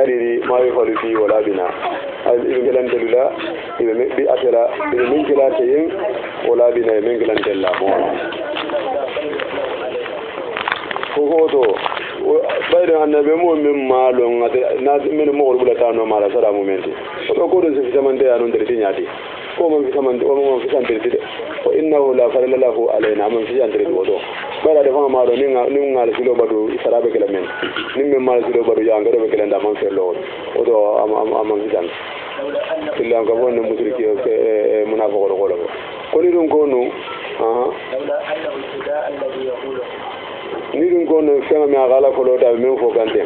adiri ma yafalu fi wala bina ibn gelan delula ibn bi atela ibn min gelate yin wala bina min gelan della mo ko to bayda annabe mo min malon na min mo bula tano mala sara momenti ko do se fitamande anon de tinyati ko mo fitamande o mo fitamande de wa innahu la farala lahu alaina man fi andre do bayda de fama malo ni ngal filo badu sarabe kala men ni min mal filo badu ya ngado be kala nda man fello o do am fitan illa ko wonno musriki e munafiqo ko ni dum ko no ni dun ko no fenga mi agala ko lo da men fo gande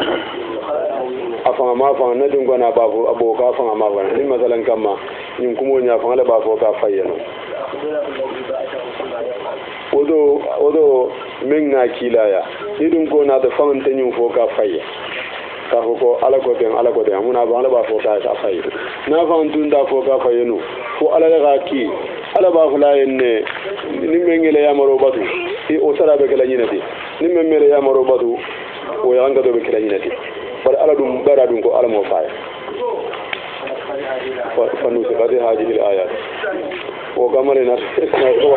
afanga ma fa na dun ko na ba fo aboka afanga ma ba ni masalan kamma nyum kumo nya fa la ba fo ka fayeno odo men na kilaya ni dun ko na da fanga tan nyum fo ka faye ka ko ala ko den muna ba la ba fo ka faye na fa dun da fo ka fayeno ko ala ga ki ala ba fula yenne ni mengele ya maro batu o sara be kala nyinati ni memmele ya maro batu o ya ngado be kala nyinati bar ala dum bara dum ko ala mo faaya fa nu se bade haji al ayat o gamale na ko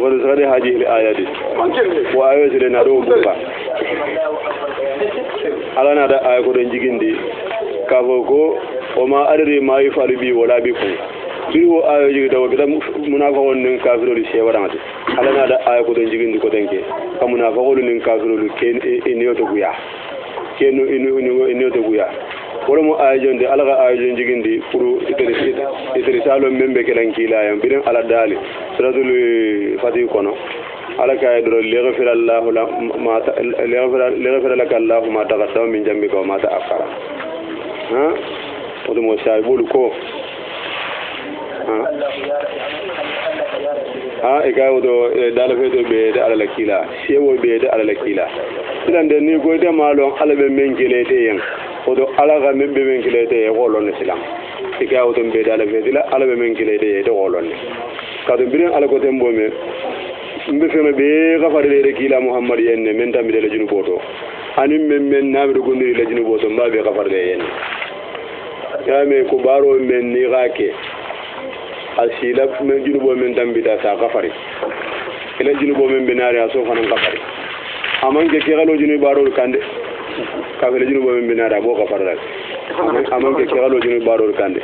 wani sare haji il ayati wa ayati le na do ba ala na da ay ko don jigindi ka ko o ma adri ma yifalu bi wala bi kun biwo ayo jigi dawo bidam munafiqon nin kafirul shewaramati ala na da ay ko don jigindi ko denke ka munafiqon nin kafirul ken eniyo to guya kenu eniyo to guya wala mo ayon de alaga ayon jigindi pour idrisalo membe kelan kilayam bidan ala dali suratul fatih kono ala kay do lighfir allah ma lighfir lak allah ma taqaddama min jambika wa ma ta'akhkhara ha odo mo saibul ko ha e ga odo dala fedo be de ala lakila sewo be de ala lakila sidan de ni go de malon ala be mengele de yen odo ala ga membe mengele de wolon silam e ga odo be dala fedo la ala be mengele de wolon kadu birin ala ko tembo me mbe feme be gafare de kila muhammad yenne men tammi de la junu boto anim men nabi do gondi la junu boto mbabe gafare de yenne ya me ko baro men ni gake asila men junu bo men tambi da sa gafare ila junu bo men binari aso fanan gafare amanke ke galo junu baro kande ka fe junu bo men binara bo gafare amanke ke galo junu baro kande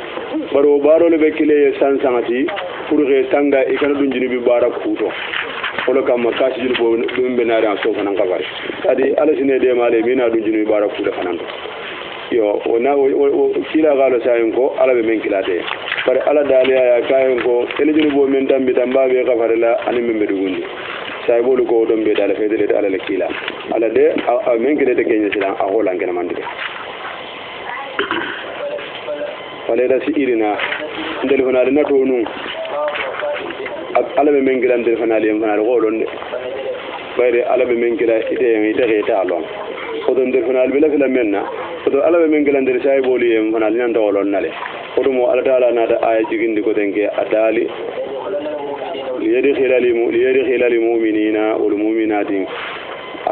baro le be kile san sanati pour que tanga e kana dun junu bi bara kuto wala kam kasi junu bo dum binari aso fanan gafare adi ala sine de male mina dun junu bara kuto fanan yo ona kila galo sayin ko ala be men kilate bare ala daliya ya kayen ko elejinu bo men tambi tamba be gafare la ani men be dugundi say bolu ko don be dala fedele ala la kila ala de men kile de kenya sila a holan gena mande wala da si irina ndel fana na to nu ala be men gilan del fana le fana ko don de bare ala be men gila ite ta lon ko don del fana be la fila menna to ala be men gilan del say bolu yem fana nan to lon nale ko mo ala taala na da ay jigindi ko denke adali liyadkhila lil mu'minina wal mu'minatin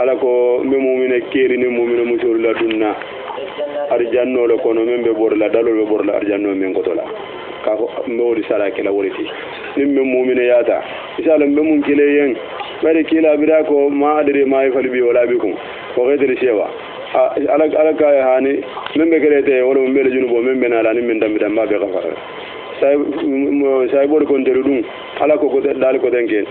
ala ko me mu'mina keri ni mu'mina musur la dunna arjanno le kono membe borla dalo be borla arjanno men ko tola ka ko mawri sala kala woriti nim me mu'mina yata inshallah be mun kile yen bare kila bira ko ma adri ma yafal bi wala bikum ko gedri shewa ala ka hani membe kelete wala membe junubo membe na la ni men dambi damba be gafara say bor kon terudum ala ko dal ko denken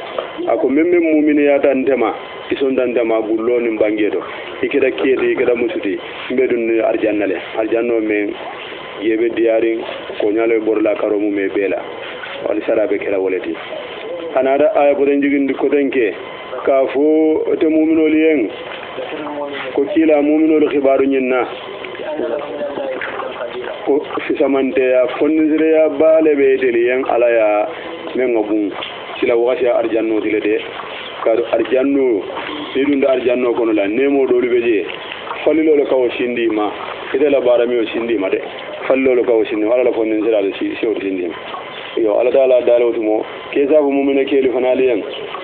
ako membe mu'mini yata ndema ison dandama bullo ni bangedo ikeda kiyede ikeda musuti mbedun arjanno men yebe diaring ko nyale borla karomu me bela wali sarabe kala woleti anada aya ko den jigindi ko denke كافو تمومنو لين كوكيلا مومنو الخبار نينا في سمانتيا فنزريا بالبيتلين على يا من غبون سلا وغاشا أرجانو تلدي كادو أرجانو سيدون أرجانو كونو لا نيمو دولو بيجي فللو لكاو شندي ما إذا لا بارميو شندي ما دي فللو لكاو شندي على لا فنزريا شيو شندي yo ala taala dalawtu mo kesa ko mumina keli fanali yan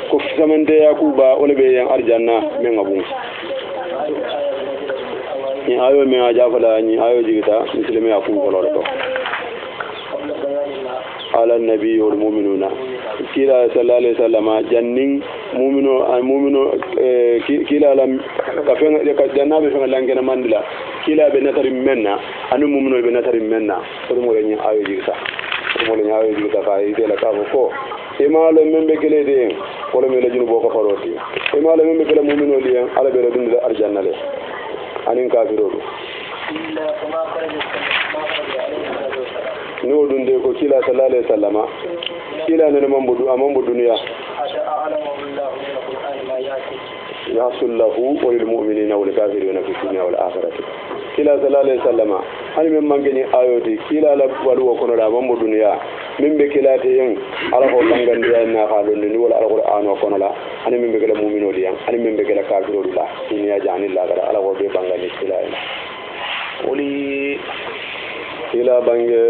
ko samante yakuba wala be yan arjanna men ngabun ni ayo me aja fala ni ayo jigita muslimi yakun ko lolo to ala nabi wal mu'minuna kila sallallahu alaihi wasallam jannin mu'mino kila lam ka fen ka jannabe fen langena mandila kila be natari menna anu mu'mino be natari menna ko mo ni ayo jigita mo le ñaawe ju ta fay de la ka ko e ma le membe kele de wala me la jinu boko faroti e ma le membe kele mu'mino li ala be dund da arjanna le anin kafiro no dunde ko kila sallallahu alaihi wasallama kila ne mambu duniya yasullahu wa lil mu'minina wal kafirina fi dunya wal akhirati kila sallallahu alaihi wasallama hani men mangeni ayoti kila la walu ko no da mambo duniya min be kila te yen ala ko bangandi ya na ha don ni wala alquran ko no la hani min be kala mu'mino diyan hani min be kala kafiro la ni ya jani la gara ala ko be bangandi kila en oli kila bange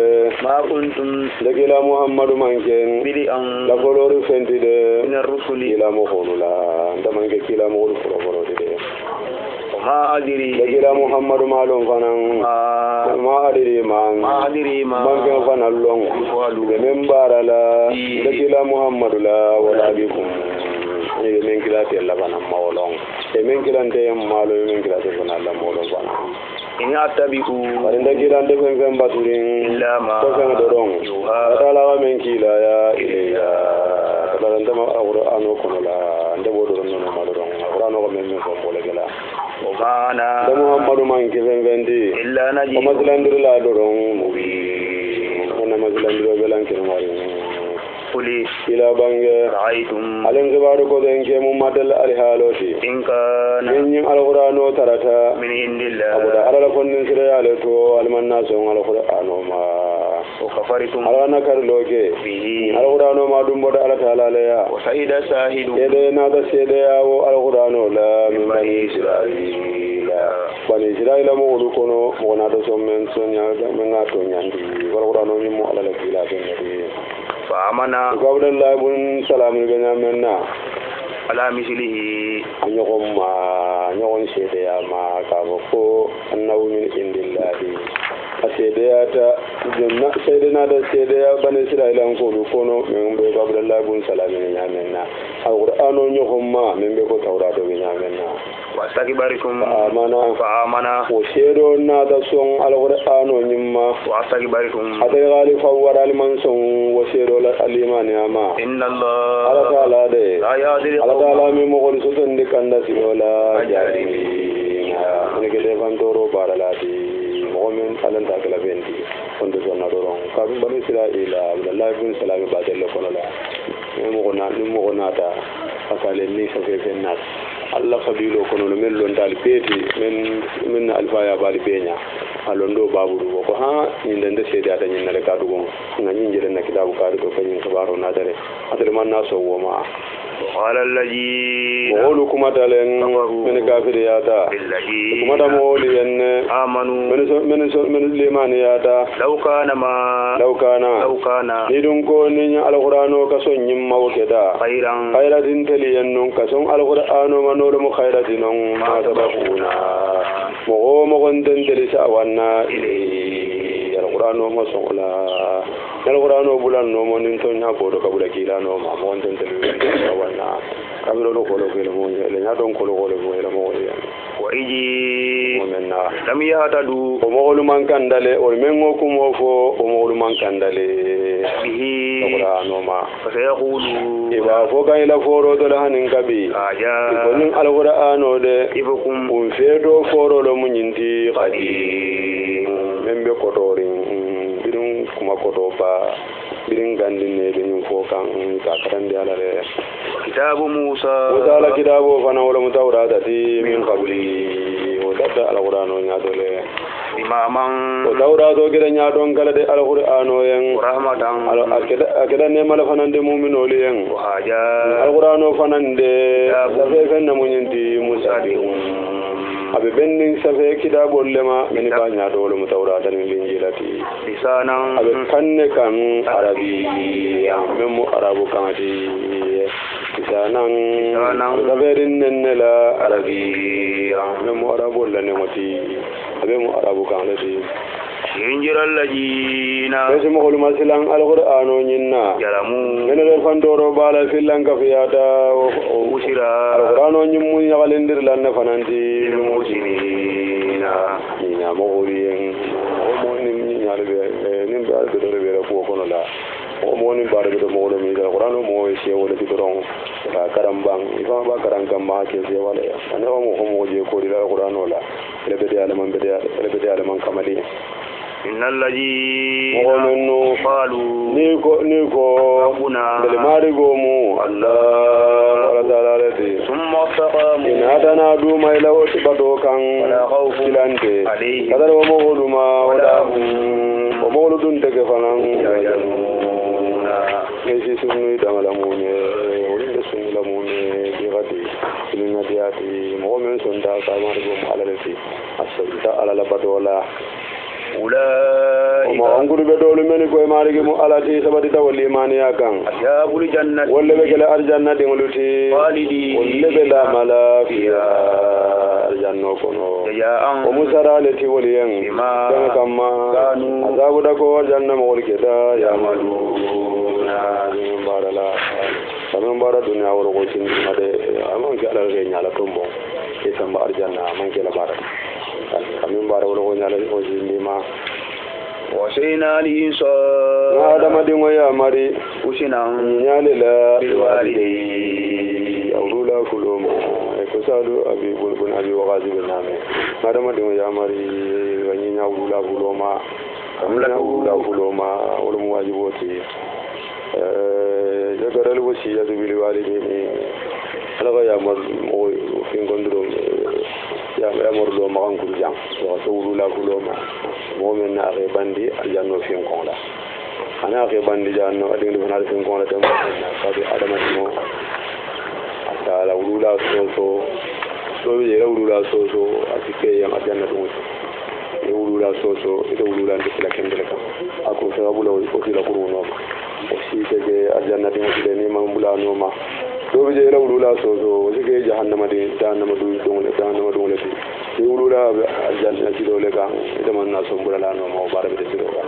ma kuntum lakila muhammadu manken bidi an la kolori fentide ina rusuli ila mo khonula ndamange kila mo kholo de ma adiri lakila muhammadu malon fanan ma adiri man manken fanan long de membara la lakila muhammadu la wala bikum e men kila te la fanan mawlong e men kila te malo men kila te fanan la mawlong fanan in atabi'u warinda kiran de fen baturin illa ma ko fen dorong adala wa men kila ya ilayya kala ndama alqur'ano kono la ndabo doron no ma dorong alqur'ano ko men ko bole gala o bana da muhammadu man ki fen vendi illa naji o mazlandir la dorong mubi ona mazlandir belan kin mari kuli ila bange ra'aytum alan gabaru ko den ke mum madal alhaloti in kana yin alqur'ano tarata min indillah abuda ala kon nin sira ala to almanna so alqur'ano ma o kafaritum ala nakar loge bi alqur'ano ma dum boda ala taala la ya wa saida sahidu ede na da sede ya o alqur'ano la min bani israila bani israila mo do kono mo na do so men so nya men na to nyandi alqur'ano mi mo ala la kila ben فامنا قول الله بن سلام بنيامنا على مثله نيوم سيديا ما كافو انه من عند الله asedeyata jonna sedena da sedeya bani israila ko do kono men be ko abdallah ibn salam ni nyamenna alqur'ano nyohomma men be ko tawrato be nyamenna wastakbaritum fa amana o sedo na da son alqur'ano nyimma wastakbaritum ade gali fawara liman son o sedo la alimani ama inna allah ala taala de ala taala mi mo ko so tan de kanda sinola jari ni ke de vandoro baralati momen alan ta kala bendi ondo sonna doron ka dum bani israila abdallah ibn salam badel ko la mo gona ta akale ni sa fe fennas allah fadilo kono men lon dal peti men alfa ya bali benya alondo baburu ko ha ni ndende sede ata nyin na ka dugo ngani njere na kitabu ka do fanyin kabaro na dare adere man na so woma qala allazi qawlukum atalen min kafir yata kuma da moli en amanu min liman yata law kana ni dun ko ni alqur'ano ka son nyim mawkeda khayratin taliyan nun ka son alqur'ano manolo mo khayratin non ma tabaquna mo gonten delisa wanna ilay alqur'ano mo son la alqur'ano bulan no mo nin ton ha bodo ka bulaki la no ma mo gonten delisa wanna kabiro lo ko lo mo le nya don ko lo mo ya wa iji momenna lam yahtadu o mo man kandale o men ngo kumo fo o mo man kandale bihi alqur'ano ma fa sayaqulu iba fo kan ila foro do la hanin kabi aja ko nin alqur'ano de ibukum un fedo foro lo munyinti qadi membe ko dorin bidun kuma koto ba birin gandin ne da yin fokan takarar da alare kitabu Musa ala kitabu fana wala mutawra da ti min qabli o da alqur'ano nya dole imaman o tawra do gida nya don kala de alqur'ano yen rahmatan akida ne mala fanan de mu'mino li yen haja alqur'ano fanan de safe fen na munyinti musadihun abe bennin safe kitabol lema meni ba nya do wala mutawra da min linjilati lisanan abe kanne kan arabi memo arabu kan ati lisanan saberin nennela arabi memo arabu la ne moti abe mo arabu kan lati injiral lajina bese mo holu masilan alqur'ano nyinna jalamu nene do fandoro bala filan ka fiyata usira alqur'ano nyimmu nyagalendir lan na fananti musinina nya mo holiyen mo nim nyalbe nim ba do do be ko kono la o mo nim ba do mo do mi alqur'ano mo se wala ti doron ka karambang ifa ba karangam ma ke se wala ane mo mo je ko di alqur'ano la lebe de alaman kamali innal ladina qalu niko rabbuna dal marigo mu Allah wala dalalati summa taqamu ina dana du mai lawti bado kan silante kadar wa mawluma wala wa mawludun tege fanan ne si sunu damala mu ne wala sunu la mu ne bi gadi sunu diati mo men sonda ka marigo mu alalati asata alala badola ulai ma anguru be dolu meni ko marigi mu alati sabati tawli maniya kan ya bul jannati wolle be gele arjanna de ngoluti walidi wolle be la mala fiya arjanno kono ya an o musara leti woliyen kana kamma azabu da ko arjanna mo wolke da ya madu na min barala kamen bara dunya woro ko tin made amon ke alal ge nyala tombo ke samba arjanna man ke la bara kamin bara wala nyala ko jindima wasina li sa ada madingo ya mari usina nyale la walidi awlula kulum ko salu abi bulbul abi wagazi biname ada madingo ya mari wanyina awlula kuloma kamla awlula kuloma wala muwajiboti jagaral wasiyatu bil walidini alaga ya mar mo fin gondro ya morlo magan kurjang so wulula kuloma momen na re bandi aljanno fin konla ana re bandi janno adin do na fin konla tam na sabi adama mo ala wulula so ye wulula so atike yang aljanna do ye wulula so ida wulula de la kendele ka ako sabula o kila kuruno o si tege aljanna de mo ni mambula no ma do be je wulula so wige jahannama de jahannama du dongole ti wulula aljanna ti dole ka ida man na so mbula la no ma bara be ti do ka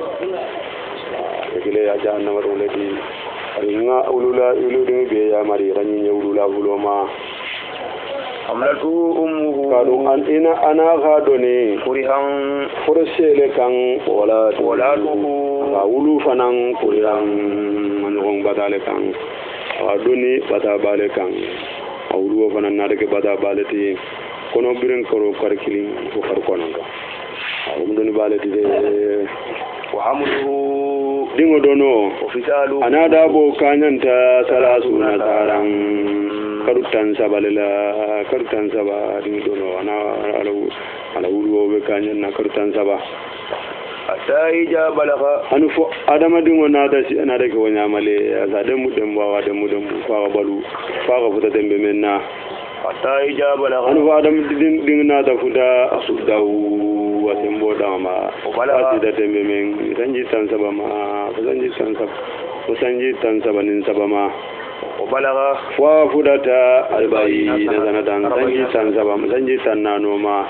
gele ya jahannama dole ti nga wulula de be ya mari ranyi wulula wuloma amlatu ummuhu kadu an ina ana gado ne kurihan fursele kan wala tuhu ka wulu fanan kurihan manong badale kan adoni bata bale kan awulu fanan na daga bata bale ti kono biren koro karkilin ko kar konon ka awulu bale ti de wa hamluhu dingo dono ofisalu anada bo kanyanta salasu na taran karutan saba dingo dono ana wulu be kanyan na karutan saba ataija balagha anufo adama dingo nada si ana daga wanya male azade mudem bawa da mudem fa balu fa futa dembe menna ataija balagha anufo adam dingo nada fuda asudau wasembo dama balagha da dembe men sanji tan saba ma sanji tan saba nin saba ma balagha fa fudata albai na zanatan sanji tan saba sanji tan nano ma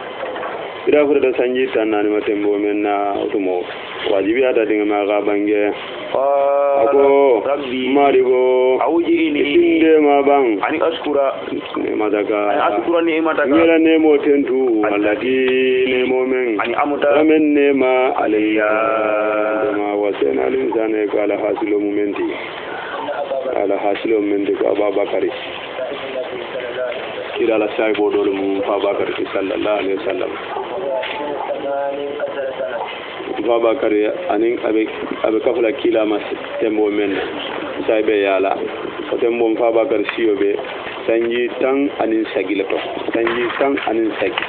ida fura da sanji tanna ni matembo menna utumo wajibi ada dinga maga bange ako marigo auji ini inde ma bang ani askura ne madaka ni mataka ngela ne mo tentu allati ne mo men ani amuta men ne ma alayya ma wasena linsane kala hasilo momenti ala hasilo momenti ko ababakari kira la sai bodol mu ababakari sallallahu alaihi wasallam Babakar anin abe kafala kila mas tembo men sai be yala o tembo Babakar siyo be sanji tan anin sagila to sanji tan anin sagi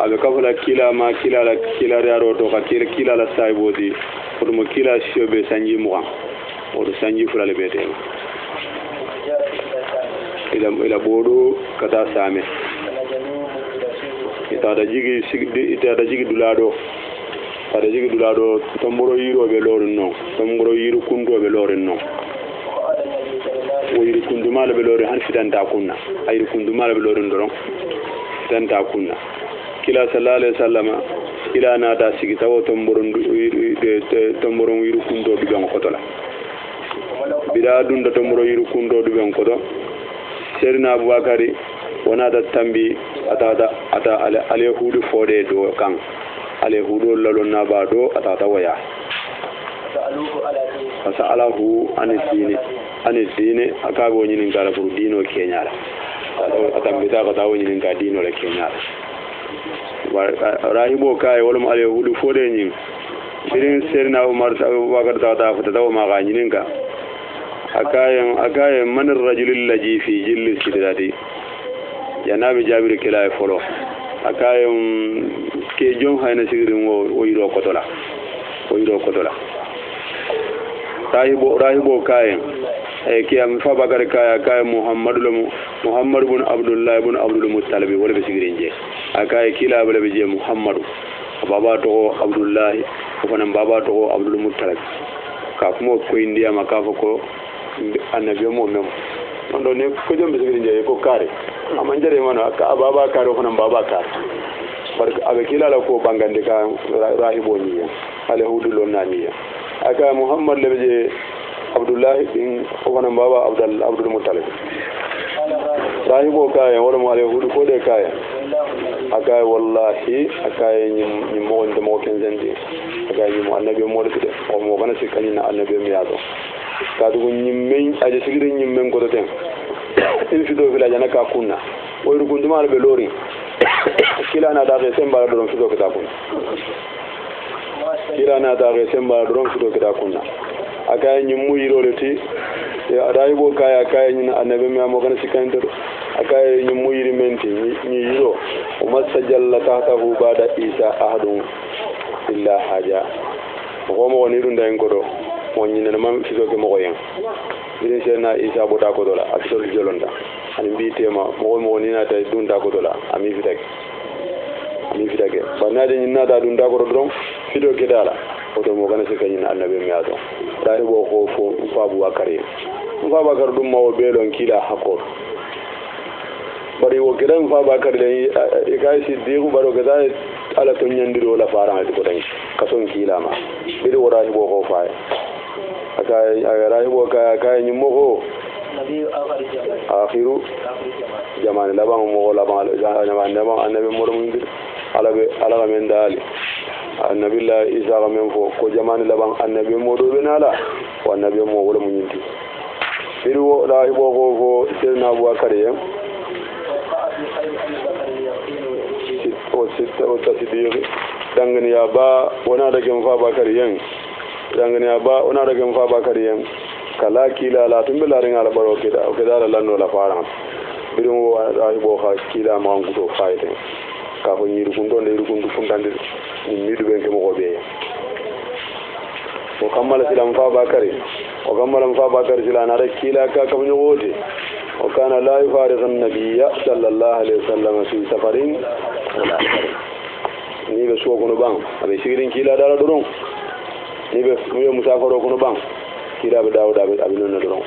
abe kafala kila ma kila yaro to ka kila la sai bodi o mo kila siyo be sanji mo o sanji fula le be te ila bodo kata same ita da jigi dulado ada jigi dulado tamboro yiro be lorin no tamboro yiro kundo be lorin no o yiro kundo mala be lorin han fidanta kunna ayiro kundo mala be lorin doron fidanta kunna kila sallallahu alaihi wasallama kila na ta sigi tawo tamboro yiro kundo be gon kotola bida dunda tamboro yiro kundo be gon koto serna abubakari wana da tambi ata ale hudu fode do kan ale hudu lalo na ba do ata waya asa alahu anisine aka go nyinin kala furu dino kenyala ata mbita ka tawo nyinin ka dino le kenyala rahibo kai wolum ale hudu fode nyin birin serna umar wakar ta fata tawo ma ga nyinin ka akayen man ar-rajulul ladhi fi jilli sidati janabi jabir kila folo akayen ke jon hayna sigirin o yiro kotola rahibo kayen ke am fa bakar kaya muhammad ibn abdullah ibn abdul muttalib wala be sigirin je akaye kila bala be je muhammad baba to abdullah ko nan baba to abdul muttalib ka kuma ko indiya makafa ko annabi mo mem on do ne ko jom be sigirin je ko kare amma jare mana ka baba kare ko nan baba kare barka abe kila la ko bangande ka rahibo ni ale hudulo nani aka muhammad lebeje abdullah bin ko nan baba abdul muttalib rahibo kaya wala mo ale hudu ko de kaya aka wallahi aka ni mo wonde mo kenzendi aka ni mo annabi mo de o mo bana sikani na annabi mi yaado ka du nyimmen aje sigirin nyimmen ko do ten il fido village na ka kunna o ru gunduma be lori kila na da semba doron fido kita kunna kila na da semba doron fido kita kunna aka nyimmu yiro leti ya raibo kaya ni annabi mi mo kana sikani do aka nyimmu yiri menti ni yiro o masajalla tahtahu bada isa ahadun illa haja ko mo woni dun den godo mo nyina mam fido ke mo ko yen dire na isa bota ko dola abdul jolonda ani bi tema mo ni na tay dunda ko dola ami fitake banade ni na da dunda ko dron fido ke dala o to mo gana se kanyina annabi mi ato dai bo ko fo fa bu akare fa bakar dum mawo belon kila hakor bari wo kiran fa bakar dai e kai si digu baro ga dai ala to nyandiro la fara ko tan kason kila ma bi do wora bo ko fa aka rahibo kaya ni mogo akhiru jamani laban mogo laban annabi morum ala men dali annabi la isa men fo ko jamani laban annabi modo benala wa annabi mo wala munyinti biru rahibo ko sirna abubakar yam o tasidiri dangani ya ba wana da gemfa bakar yan dangane ba ona daga fa bakari yan kala kila la tumbe la ringa la baro kida o kida la lanno la fara birum wo ay bo kha kila ma ngudo fayde ka ko nyiru kundo ndu fundande ni midu ben ke mo ko be o kamala silam fa bakari o kamala fa bakari sila na kila ka ka bunyo wote o kana la yufariqu an-nabiyya sallallahu alaihi wasallam fi safarin wala ni be so gono bang abe sigirin kila dara doron ni be mo musafaro kono bang kila be dawda be abinona doron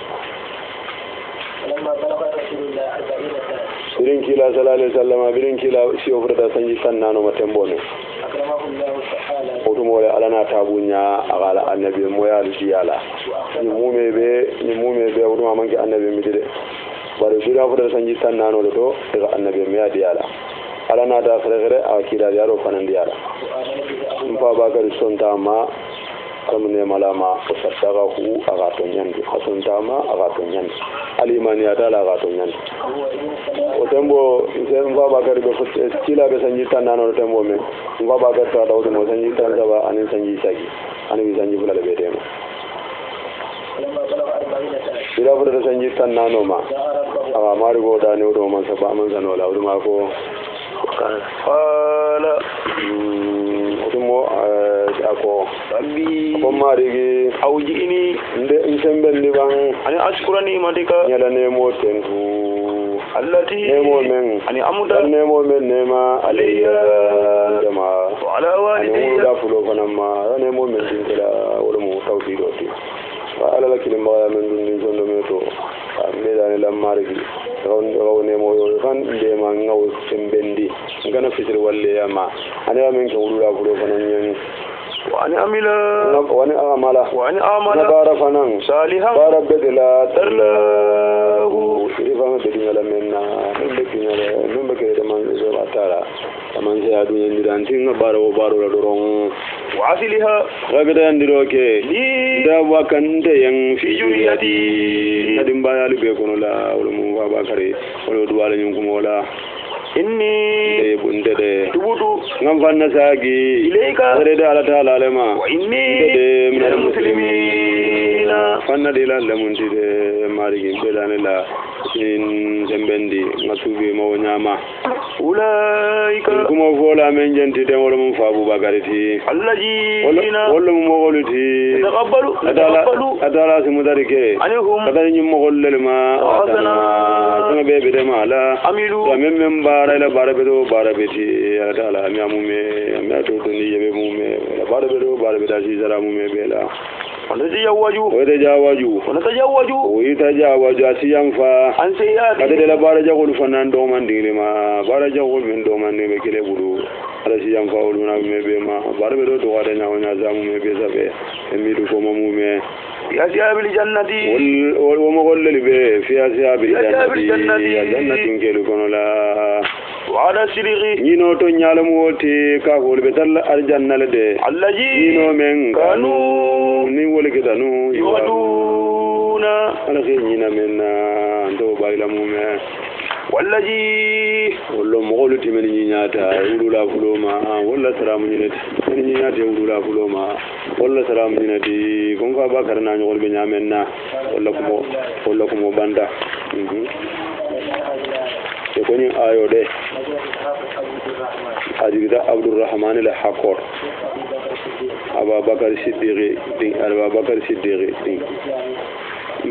birin kila sallallahu alaihi wasallam birin kila si ofrata sanji sannano matembo ne otumo le alana tabunya agala annabi mo ya diyala ni mume be oduma manki annabi mi dide bare bira ofrata sanji sannano le to daga annabi mi ya diyala alana da fere akida yaro fanan diyala mfa bakari sonta ma comme ne malama ko saddaqahu agato nyandi kasuntama agato nyandi alimani atala agato nyandi o tembo sen baba gari be kila be sanji tanano tembo men baba gari ta dawdo mo sanji tanzaba anin sanji sagi anin sanji bulale be dema ila fura sanji tanano ma aga mari go dani o man saba man sanola o ma ko qala mo ako rabbi ko marigi awjini nde insembendi bang ani ashkurani madika nyala nemo tentu allati nemo men ani amuda nemo men nema alayya jama ala walidayya da fulo fanama nemo men dinkela wala mo tawfido ti ala la kilim ba men dun jondo meto medani la marigi raw nemo yo fan de ma ngaw sembendi ngana fitir walle yama ani men ko wulula fulo fanan وأن أعمل وأن أعمل نبار فنان صالحا بار بدلا ترله إذا بدنا لمنا من بكرة من زوا ترى من زيادة ندان تين بار وبارو لدرون وعسلها غدا ندروك دا وكان تيان في جريتي ندم بايالو بيكونو لا ولمو بابكري ولو دوال نيمكم ولا inni tubutu ngam fanna sagi ilayka reda ala taala lema wa inni minal muslimina fanna de la lamunti de marigi belane la in sembendi ngatubi mawo nyama ulaika kuma fola men jenti de wala mum fa bubakariti allajina wala mum mogoluti taqabbalu adala simudarike anihum kadani nyum mogollelma hasana sama bebe de mala amilu memem bara ila bara bedo bara beti adala mi amume mi ato doni yebe mume bara bedo bara beta si zara mume bela ويتجاوز أسيان فا قد لا بارج أقول فنان دومان دينما بارج أقول من دومان دين بكله برو على سيان فا أقولنا مبيما بارج بدو توارنا ونازام مبيسا به أميرو فما مومي في أصحاب الجنة ومغل لبه في أصحاب الجنة يا جنة كيلو كنولا وعلى سرغي نينو تو نيالم ووتي كاغول بدل الجنة لدي الذي نينو من كانوا ni wole ketanu يودون ala ke nyina menna ndo bayla mume wallaji wallo mogolu timeni nyata ulula fuloma walla salamu nyinati ni nyata ulula fuloma walla salamu nyinati kon ka bakar na nyol be nyamenna walla kumo banda e koni ayo de ajida abdurrahman al hakor Aba Bakar Siddiqi din Aba Bakar Siddiqi din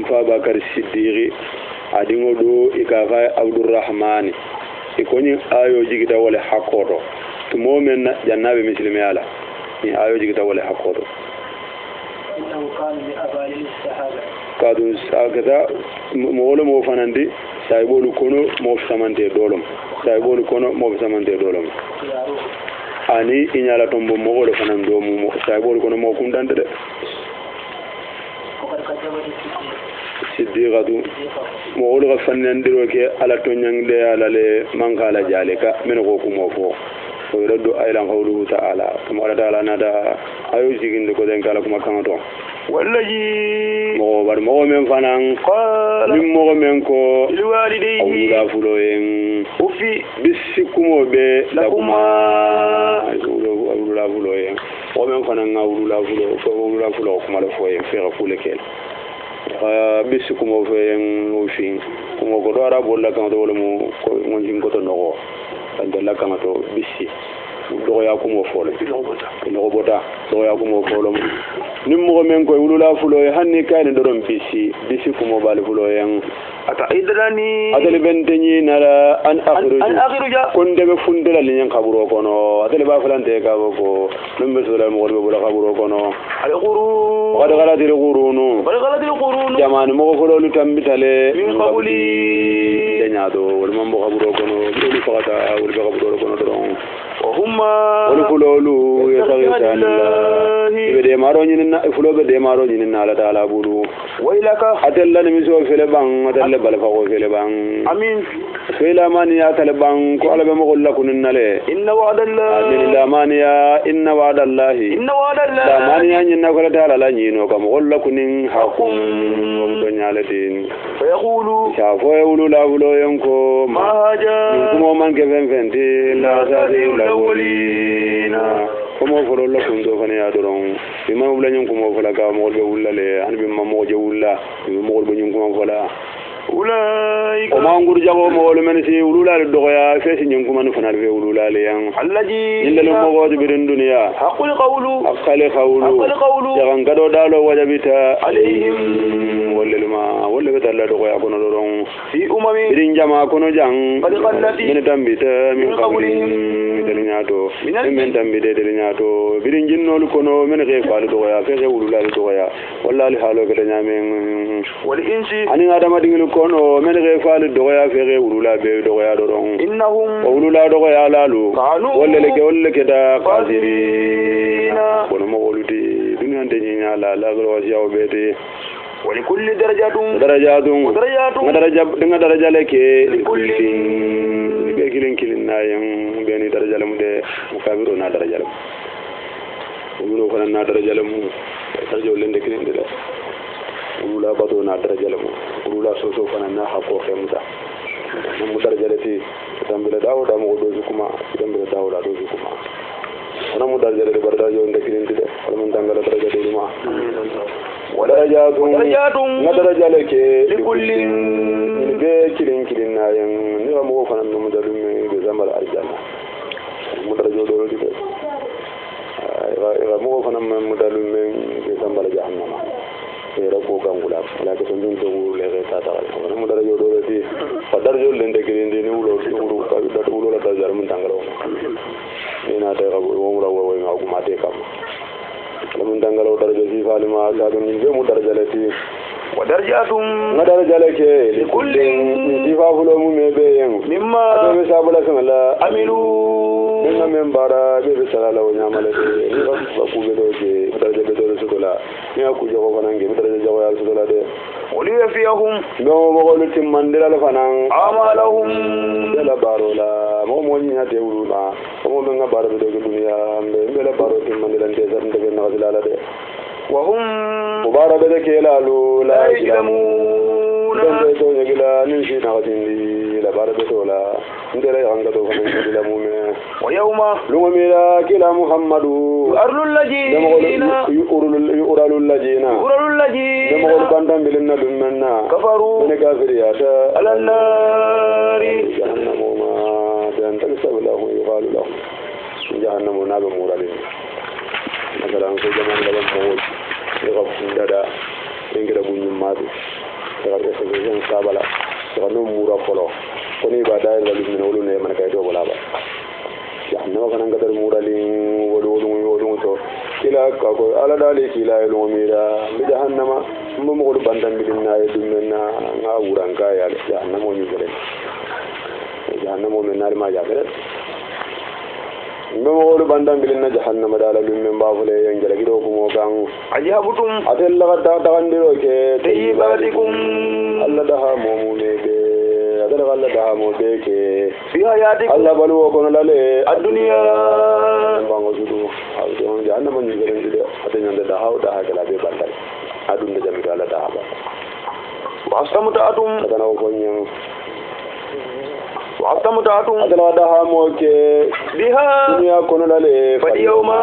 Mfa Bakar Siddiqi adingo do ikafa Abdurrahman ikoni ayo jigita wala hakoto to momen jannabe muslimi ala ni ayo jigita wala hakoto kadu sagada mawlo mo fanandi saybolu kono mo samante dolom saybolu kono mo samante dolom ani inyala tombo mogole fanan do mu saybol kono mo kundande de siddiqatu mogole ga fanandiro ke ala to nyangde ala le mangala jaleka men ko kumo fo ko reddo aylan qawluhu ta'ala kuma ala ta'ala nada ayo jiginde ko den kala kuma kamato wallahi mo bar mo men fanan qala nim mo men ko liwalidayhi awla fulo en ufi bisikumo be lakuma awla fulo en o men fanan awla fulo kuma la fo en fera fule kel bisikumo fe en ufi kuma ko do ara bolla kan do wala mo ko mon jing ko to no andala kan to bisi do ya kumo fo le no bota do ya kumo fo lo nim mo men ko wulula fulo e hanni kayne do don bisi kumo bal fulo en ata idrani adele benteni nara an akhruja kon de be fundela li nyen kaburo kono adele ba fulante ka ko numbe sura mo wolbe bula kaburo kono al qurun qad ghaladil qurun jamani mo ko lu tambitale min qabli denyado wol mambo kaburo kono lu fata wol be kaburo kono don وهما ولفلولو يتغيثان الله بدي مارو نيننا فلو بدي مارو نيننا لا تعالى بولو ويلك أتلا نمسو في لبان أتلا بلفقو في لبان امين فإلى مانيا كالبان قال بمغل لكم النلي إن وعد الله إلى مانيا إن وعد الله إن وعد الله لا مانيا إن قال تعالى لا نينو كمغل لكم حق ومدنيا لدين فيقول شافوا يقولوا لا ولو ينكو ما هاجا منكم من كفن فنتي لا سادي الأولين كما فلو لكم دوفني أدرون بما ولا ينكم فلا كمغل بولا لي أنا بما موجة ولا بما مغل بينكم فلا أولئك وما نقول جاكو مغول من سي ولولا للدغيا فيس نينكم من فنال في ولولا ليان الذي إلا المغوات بدن دنيا حق القول أقل قولو يغن قدو دالو وجبتا عليهم ولا بتالا دغيا كنو دورون في بدن جماع كنو جان قد خلت من تنبتا من قبلهم دلنياتو من تنبتا دلنياتو بدن جنول كنو من غيفال دغيا فيس ولولا لدغيا والله لحالو كدنيامين والإنس أني آدم دينو kono men re falu doya fere wulula be doya doron innahum wulula doya lalu wolle ke da qasirina kono mo woluti dunya de nya la gro wasiya obete wa likulli darajatun daraja leke likulli be kilin nayen be ni daraja lamu de mukabiru na daraja lamu wuro kono na daraja lamu tarjo lende kilin de wulula bato na daraja lamu wulula soso fana na hako femta mu daraja lati tambila dawo da mu dozu kuma tambila dawo da dozu kuma ana mu daraja de barda yo ndek ni de wala mun tangala daraja de ma darajatun na daraja leke likullin be kilin na yan ni mu fana mu dalume be zamal aljanna mu daraja do de ay mu fana mu dalume be zamal jahannama ko gangula wala ko ndun to le reta ta wala mu dara yodo ti fadar jol lende kirinde ni wulo ka da wulo la ta jar mun tangalo ni na ta ko wo mura wo ma ko mate kam mun tangalo dara jo fi falima ga do ni be mu dara jalati wa darajatun na dara jalake li kullin fi fa fulo mu me be yen mimma do be sabula sala amilu minna men bara be be sala la nyamale ni ba ku be do je dara be do so la ni aku jogo fanange mi daraja jogo yalla sudala de wali yafihum no mo golu timmandira la fanan amalahum bela barola mo ni hade wuluna mo men nga baro de dunya bela baro timmandira de zam de na wala de wa hum mubaraka de kelalu la ya'lamuna de to yagila nin shi na watindi la baraka to la ndere anga to fanan de la mu'min wa yawma lumira kila muhammadu arlul ladina uralul ladina demol bandam bilna dumna kafaru ne kafiriyata alannari jahannamu ma dan tasabalahu yuqalu lahu jahannamu nabe muralin masalan ko zaman da ban mo ko dada ingira bunyum madu daga ko jen sabala daga no mura polo ko ni ba dai la lumina wolu ne man kay do wala ba jahannama kana ngadar muralin wolu to kila ka ko ala dali kila yelo mira mi jahannama mo mo bandan bidin na yedumna nga wuranka ya jahannama ni gele jahannama men nar ma ya gele mo mo bandan bidin na jahannama dala lumme mbafule yen gele gido ko mo kan ajabutum atella gadda dagandiro ke tayyibatikum alla daha mo mu mebe adara alla daha mo beke fi hayatikum alla balu ko lale ad-dunya bango sudu awdo jahannama ni gele ngide atenya da hawda hagala be bandal adun da jami ala da haba wasamutaatum kana ko nyen wasamutaatum adala da ha mo ke biha dunya kono lale fa yawma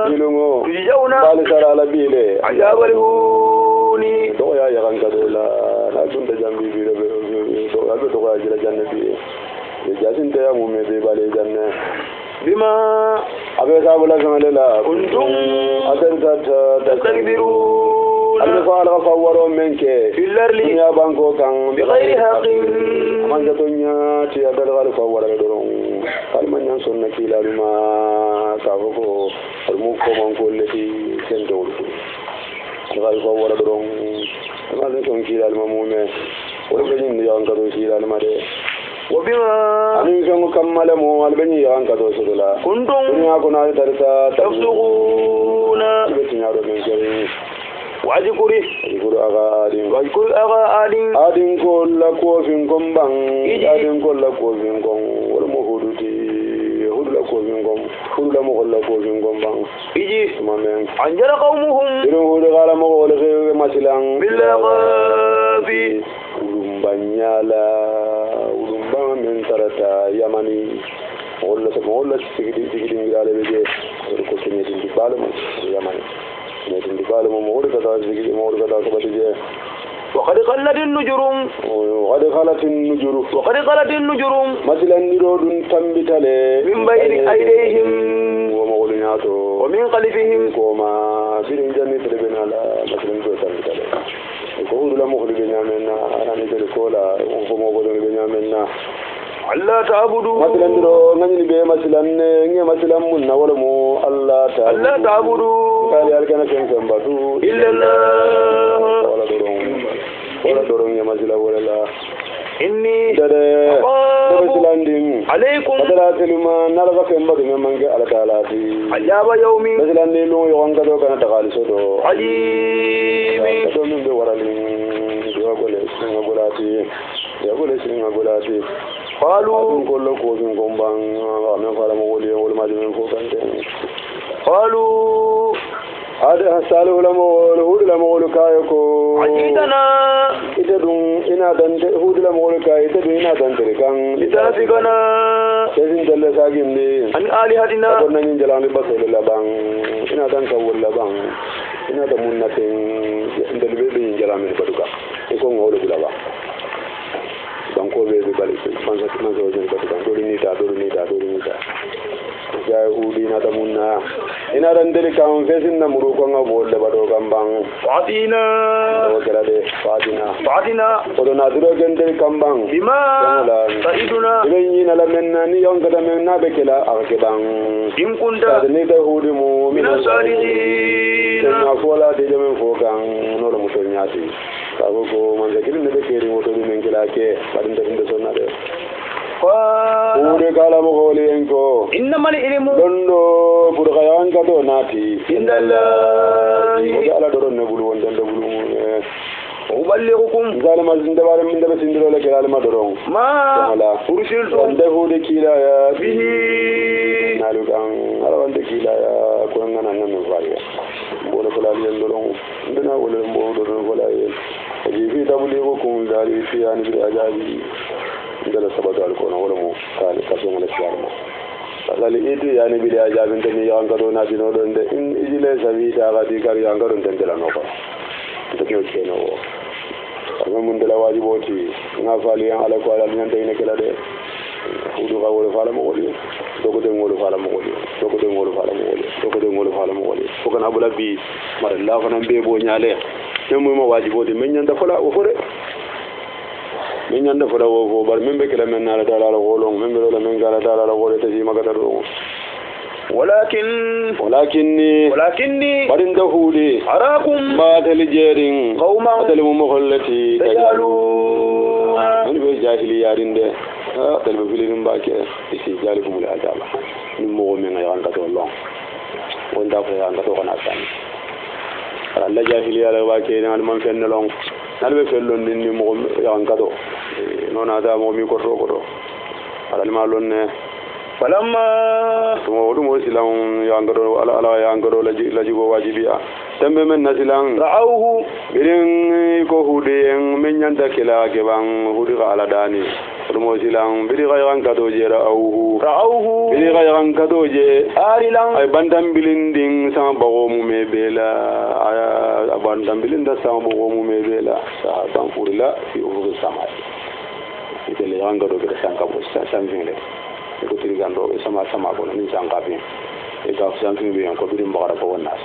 tadilungo tujawna bal sara la bile ajabaluni do ya yaran kadola na dun da jambi bi do albe to ga jira jannati e jasin ta ya mu me be bale janna bima abe sabula samala kuntum adarta tastakbiru alfa al-ghafawaro menke fillarli ya banko kan bi ghairi haqin man jatonya ti adal al-ghafawaro doron kalman yan sunna kila ma ka ko almu ko man ko leti sendo al-ghafawaro doron man son kila mamume wala bin yan ka do kila ma de wabima anin kan kammala mo albani yan ka do sudula kuntum dunya kuna tarta tafsuquna betinya do men واذكره واذكر أخا عاد adin ko la ko fin kon ban adin ko la ko fin kon wala mo huduti hudla ko fin kon hudla mo la ko fin kon ban يجي mamen أنجل قومهم irin hudu kala mo wala ke masilan باللغاب banyala ulumba men tarata yamani wala sigidi ngale beje ko kenye di balmo yamani ne di balmo mo wala ka sigidi mo wala ka ko beje وقد قلت النجوم وقد خلت النجوم وقد قلت النجوم مثلا نيرود تمبتله من بين أيديهم ومغلناتو ومن خلفهم كما بين جنة لبنا لا مثلا دو تمبتله يقول لا مخرجنا منا أنا نقول كولا وفما بدون بنا منا ألا تعبدوا مثلا نرو نجني به مثلا نجي مثلا منا ولا مو الله ألا تعبدوا قال يا كنا كن بدو إلا الله ولا درون يا مثلا ولا لا إني أخاف عليكم مثلا كلمة نلقى كم بدو من منك على تعالى عذاب يوم مثلا نيلو يوان كذا كنا تقال سودو عجيب دوم بورالين يقول اسمه بولاتي يقول اسمه بولاتي قالوا كل كوزين كومبان أنا فارم مولي ولا ما جمين فوقان قالوا هذا سالو ولا مول هود لا مول كايكو عجيتنا إتدون إنا دنت هود لا مول كاي إتدون إنا دنت كان لتافقنا سيزين دل ساقين دي عن آلهتنا أقولنا نجلان بسول لبان إنا دنت أول لبان إنا دمون نتين دل بيبي نجلان من بدوكا يكون مول بلبان banko be bali man sa man so jeni ko do ni ta ya udi na da munna ina ran dele kan fesin na muru ko nga bolle bado kambang fatina o kala de fatina o do na duro gen dele kambang bima saiduna ni na la menna ni yon kada menna be kala arke bang in kunta ni da hudi mu min salihin na fola de jamen fo kan no do muto nyaati sabo ko man da kirin de keri moto ni men kala ke badin da sonna de ure kala mo holi enko innamal ilmu dondo bur kayan ka do nati indallahi o ala do ne bulu won danda bulu mo uballighukum zalima zinda bare min da sindiro le kala ma do ma ursiltu wanda hudi kila ya bihi nalu kan ala wanda kila ya ko ngana nan no fariya bono ko lali en do ndina wala mo do wala yen ji fi tablighukum dali fi an bil ajabi ndala sabatu alkono wala mo kale kaso ngala siyarma lali itu yani bi ya jabin tan ya ngado na dino don de in ijile sabi ta ga di kar ya ngado tan dela no ko to ke ke no amma mun dala wajiboti nga fali yan ala ko ala nan tay ne kala de fudu ga wala fala mo woli dogo de ngolo fala mo woli dogo de ngolo fala mo woli dogo de ngolo fala mo woli ko kana bula bi mar la ko nan be bo nyaale nem mo wajiboti men nyanda fala o fore min ñanda fota wo fo bar min be kala men nala dala la wolong min be la men gala dala la wolete ci magata do walakinni barin da hudi arakum ma tal jerin qauman tal mukhallati tajalu min be jahili yarinde tal be filin baake isi jalikum al adaba min mo men yan ka to long wonda ko yan ka to kana tan alla jahili yala baake nan man fen long nalbe fellon ni mo yan ka to nona da mo mi ko to ala ma lonne falamma mo dum silan yangaro ala yangaro la jigo wajibiya tambe men nasilan ra'awhu birin ko hude en men nyanda kila ke bang hudi ala dani mo silan biri gayran kado je ra'awhu biri gayran kado je arilan ay bandam bilinding sama bago mu mebela aya bandam bilinda sama bago mu mebela sa ban furila fi ufu sama itele yangaro be sanka bo samvile ko tirigando sama ko ni sanka bi e ka samvile bi ko birim bagara ko wonnas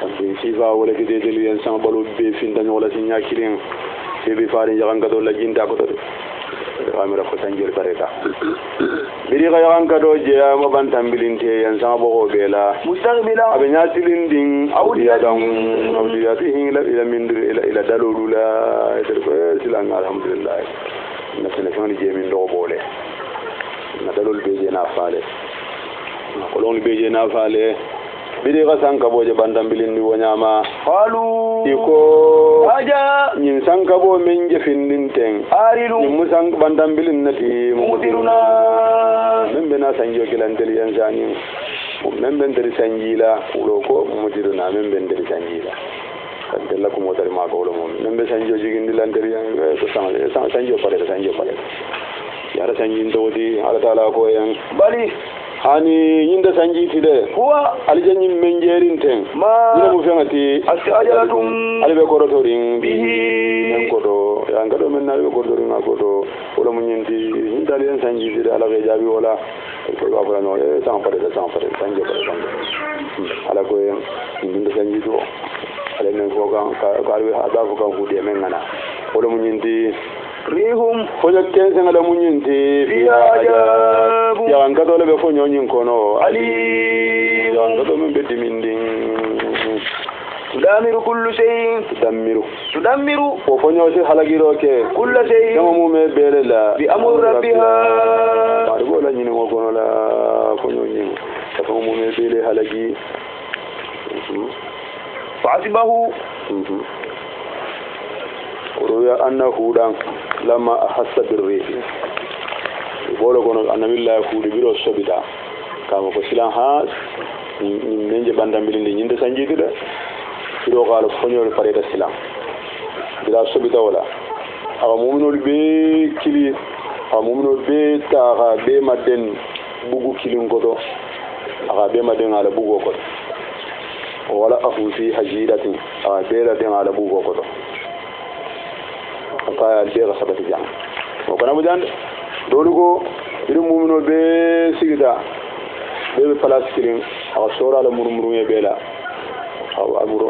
samvile sifa wala ke de yen sama balu be finda wala sinya kilin be be faari yanga do la jinda ko to amira ko tanjel bareka biri ga yanga do je ma bantam bilinte yen sama bo bela mustaqbila abe nyatilin ding awdiya dam awdiya tin ila min ila dalulula ko silan alhamdulillah na telefon je min do bole na dalol be je na faale na kolon be je na faale bidi ga sankabo je bandambilindi wonyama قالوا iko أجا nyin sankabo men je finninten آرل nyin musang bandambilin nati ممطرنا men bena sanjo kilanteli yansani men ben dari sanjila uloko mudiruna men ben dari sanjila kadella ko motari ma ko mo men be sanjo jigindi lanteli yan ko sanjo pare yara sanji ndodi ala taala ko yan بل hani yinda sanji tide هو aljanyi menjerin ten ما ina mu fengati استعجلتم albe korotorin به en kodo ya ngado men albe korotorin akodo wala mu nyindi hindali en sanji tide ala be jabi wala ko ba bala no san pare sanji ala ko yan yinda sanji do ala men ko kan ka albe adafu kan hudi men ngana wala mu nyindi ريهم fojo kense ngala mu nyindi فيها عجاب ya ngado le be fo nyonyin kono عليم ya ngado men be dimindin تدمر كل شيء تدمر وفنيوسي حلقيروكي كل شيء كما مومي بيرلا بأمر ربها بارغو لا ني موكونو لا فنيو ني كما مومي بيلي حلقي فعصبه روي أنه دان لما أحس بالريح بولو كونو أن بالله فودي بيرو سبيدا كما كسلان هاس ni menje bandambilinde nyinde sanjidi de biro galo fonyol pareda silam bila sobita wala awa mu'minol be kili awa mu'minol be taga be maden bugu kilin godo aga be maden ala bugu godo wala afu fi hajidatin awa be la den ala bugu godo akaya be ga sabati jam o kana bujan dolugo iru mu'minol be sigida be place kilin awa sora la murmuru nge bela awa muru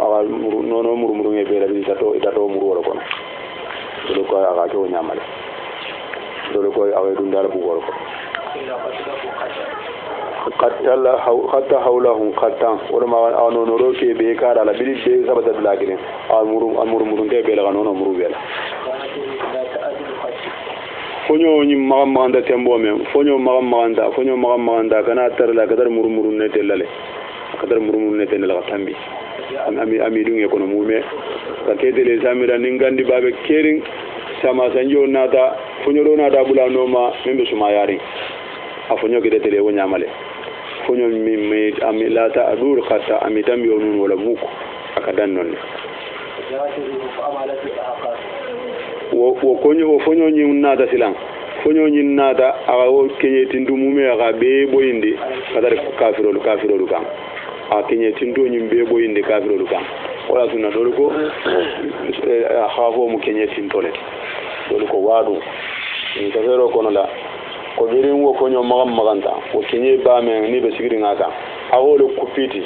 nono murmuru nge bela bi tato muru wala kono dole ko aga ko nyamale dole ko awa dundala bu wala ko qatala hatta hawlahum qatan wala ma awa nono ro ke be kara la bi be sabata blagine awa muru nge bela nono muru bela fonyo ni maganda tembo men fonyo maganda kana tarla kadar murmuru ne telale kadar murmuru ne telala tambi ami dunge kono mume ka kedele samira ningandi babe kering sama sanjo nada fonyo do nada bulano ma membe suma yari afonyo gede tele wonya male fonyo mi ami lata adur khata ami tambi onun wala muko akadan non wo fonyo nyi nada silang fonyo nyi nada aga wo kenye tindu mume aga be boyinde kadar kafirolu kan a kenye tindu nyi be boyinde kafirolu kan wala sunna dole ko hafo mu kenye tintole dole ko wadu ni kafiro kono la ko birin wo fonyo maganta wo kenye ba men ni be sigiri ngaka awo le kupiti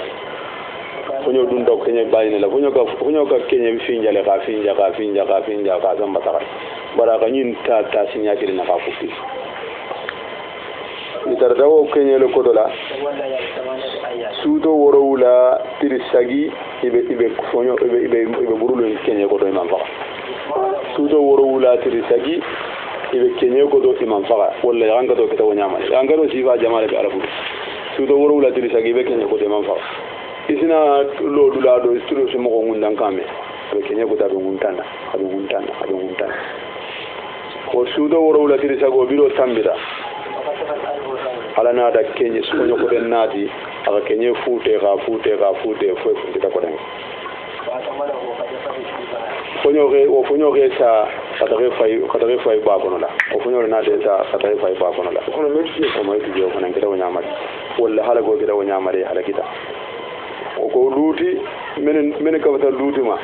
fonyo dun daw kenye bayine la fonyo ka kenye finjale ka finja ka zamba ta bara ka nyin ta sinya kiri na ka kupi itar dawo kenye le kodola sudo worowula tirisagi ibe fonyo ibe burulu kenye kodo imam fa sudo worowula tirisagi ibe kenye kodo imam fa walla yanga do kita wonyama yanga do sifa jamaale be arabu sudo worowula tirisagi ibe kenye kodo imam fa isina lo dula do studio se mo ngundan kame be kenye ko tabe nguntana ko sudo woro la tiri sago biro tambira ala na da kenye suñu ko den nadi aka kenye fute fo ta ko den fonyo ge sa katare fay ba kono la o fonyo na de sa katare fay ba kono la kono metti o mai tijo kono ngida wonya mari walla hala go gida wonya mari hala kita ko luuti men kawta luuti ma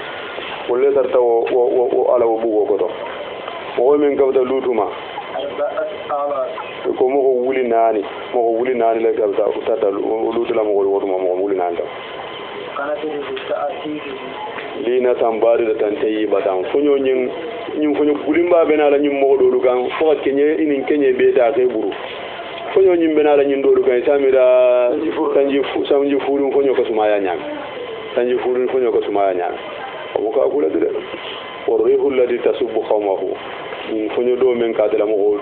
wala tarta wo ala wo bugo ko to o men kawta luutuma ko mo wuli nani la kawta tata luuti la mo wuli nani kana te ta'ati lina tambari da tantayi badan fonyo nyin fonyo gulimba benala nyin mo do dugan fo kenye inin kenye be da kai buru fonyo nyin benala nyin do dugan samira sanji furun fonyo ko sumaya nyam o ka kula de warihul ladhi tasubbu qawmahu fonyo do men ka de la mo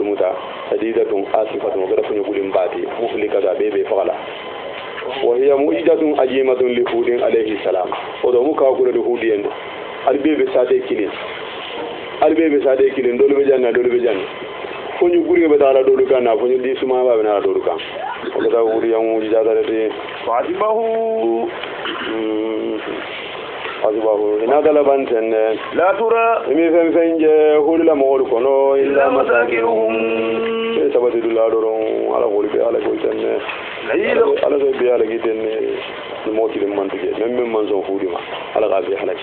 muta sadidatun asifatun ko fonyo gulimbati muflika da bebe fala وهي معجزة عظيمة لهود عليه السلام ودو مكاكل لهود البيب سادة كلين دول بجانا فنجو بوري بدالا دولو كان فنجو دي سما بابنا دولو كان وكذا هود يوم معجزة التي وعجبه هذا لبنتن لا ترى مي فنج هود لا مول كونو إلا مساكنهم سبت دولا دورون على هود بي على كوتن على سو بي على كيتن موتي من تجي من منزون هودي ما على غابي حلك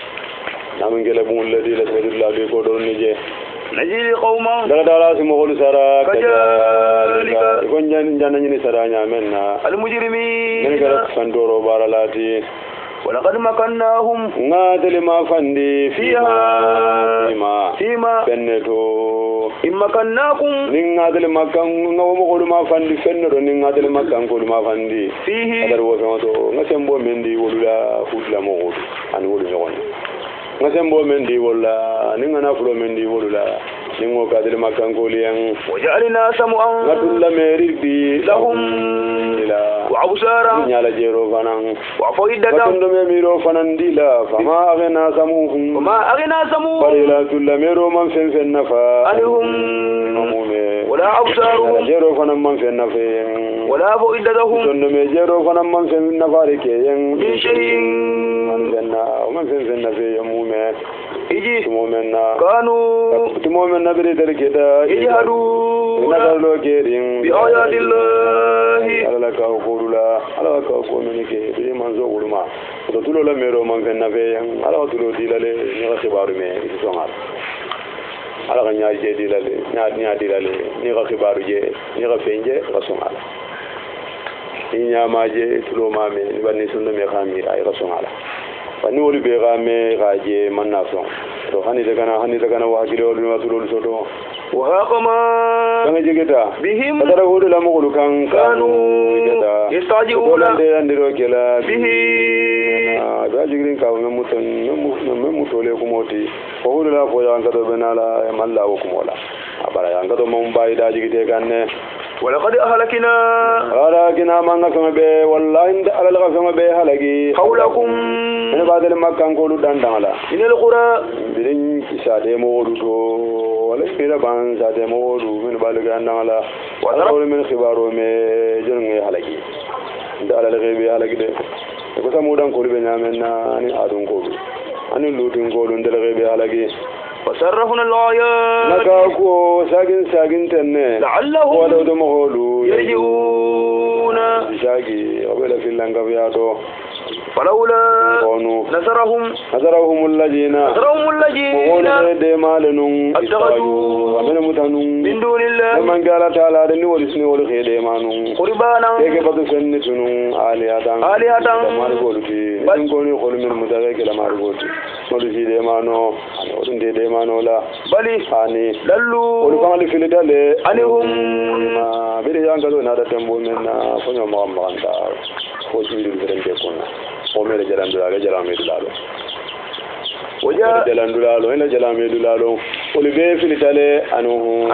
نامن جل بون الذي لا سبت دولا بي كودون نيجي نجي قوما daga dala si mogolu sara kaja ko janna ni sara nyamenna المجرمين men gara sandoro baralati ولقد مكناهم ngadele ma fandi فيما benneto إن مكناكم nin ngadele makkan ngawo mogolu ma fandi fenno nin ngadele makkan ko ma fandi فيه adar wo to ngasembo mendi wolula hudla mogolu an wolu nyogon ngasembo mendi wala nin ngana fulo mendi wolula ningo kadele makkan ko liyan وجعلنا سمعا ngatulla meridi لهم وأبصارا nyala jero fanan وأفئدة katondo me miro fanan dila fama agena samuhum وما أغنى سموهم barila tulla mero man fen nafa عنهم mamume ولا أبصارهم jero fanan man fen nafa ولا أفئدتهم katondo me jero fanan man fen nafa reke yen من شيء man fen nafa yamume يجي tumumenna كانوا tumumenna bere terkeda يجهدون nadalo kerin بآيات الله ala ka qulula ala ka ko menike be manzo uluma to tulo la mero man fen nafa yan ala tulo dilale ni ga khibaru me songal ala ga nyaaje dilale nyaa dilale ni ga khibaru je ni ga fenje ga songal ni nyamaje tulo mame ni banni sunna me khamira ay ga songal wani woli be ga me ga je manna son to hani daga na wajire woli ma tulo so do وهاق ما kanga jigeta بهم kadara hodo la mogolu kan كانوا يستعجلون andiro kela به ba jigirin ka me mutole ko moti ko hodo la fo ya ngado benala e malla wo ko mola abara ya ngado mom bayi da jigite kanne ولقد أهلكنا ara kina manga sama be wallahi inda alal ga sama be halagi حولكم ene badal makkan ko lu dandala من القرى birin kisade mo wodu to wala fira ban sade mo wodu min baluga ndala wala ko min khibaro me jonge halagi inda alal ga be halagi de ko samu dan ko be nyamen na ni adun ko ani lutin ko lu ndal ga be halagi وصرفنا الآيات nakako sagin tenne لعلهم wala do mo holu يرجعون shagi wala filanga biado فلولا konu نصرهم nazarahum alladina الذين wala de malenun اتخذوا amene mutanun من دون الله man gala taala de ni woli sini woli khede manun قربانا keke batu senni tunun aliyatan mari goluti ni ko ni kholu min mutaga kala mari goluti woli si de mano woli de mano la بل ani woli للوا famali fili dale عنهم ma biri yanga do na da tembo men na fonyo ma manda ko jiru berende konna o mere jalandura ga jalame dulalo وجاء jalandulalo ina jalame dulalo woli be fili dale عنهم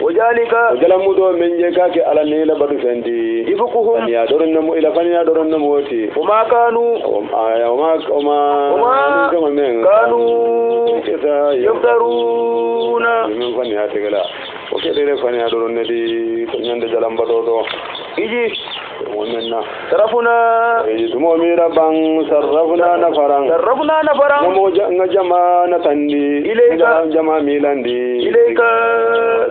وذلك jalamudo men je kake ala ne la badu fendi يفقهم ya doron namu ila fanya doron namu woti وما كانوا وما كانوا يفترون من فني هاتكلا وكده فني doron ne di nyande jalam badodo يجي ومننا صرفنا يدمو ميرا بان صرفنا نفرا نمو جما نتندي إليك جما ميلاندي إليك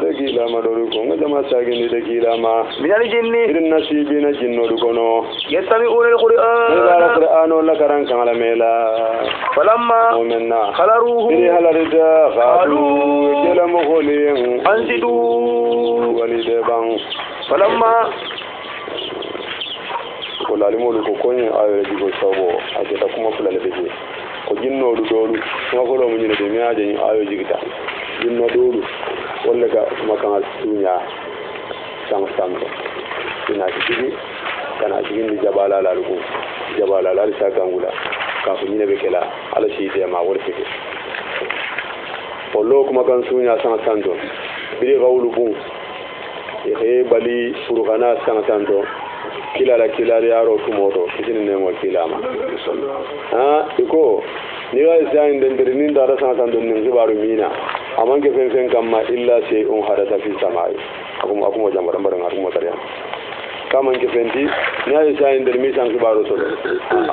دكيلا ما دوركو جما ساغني دكيلا ما من الجن إذن نسيبنا جنو دكونو يستمعون نبارا القرآن قرآن ولا كران كمالا ميلا فلما ومننا خلروه بني هلردا قالوا جلم خولين أنزدوا وليد بان فلما wala limolu ko konye ayo jigo sabo aketa kuma fulani beje ko jinno du dolu kuma ko mo nyine de mi aje ni ayo jigita jinno dolu wala ka makanga tunya sam ina jigi kana jigi ni jabala la lugo jabala la sa gangula ka fu nyine be kala ala shi de ma wor fike wallo kuma kan sunya sam biri gawlu bun e bali furugana sam kila la kila yaro tumoto kisini ne mo kila ma iko ni ga sai den nin da rasa san don nin zubaru mina amanke fen kamma illa sai hadatha fi samai akumo jamba dambaran akumo tariya kaman ke fenti ni ay sai den mi san zubaru so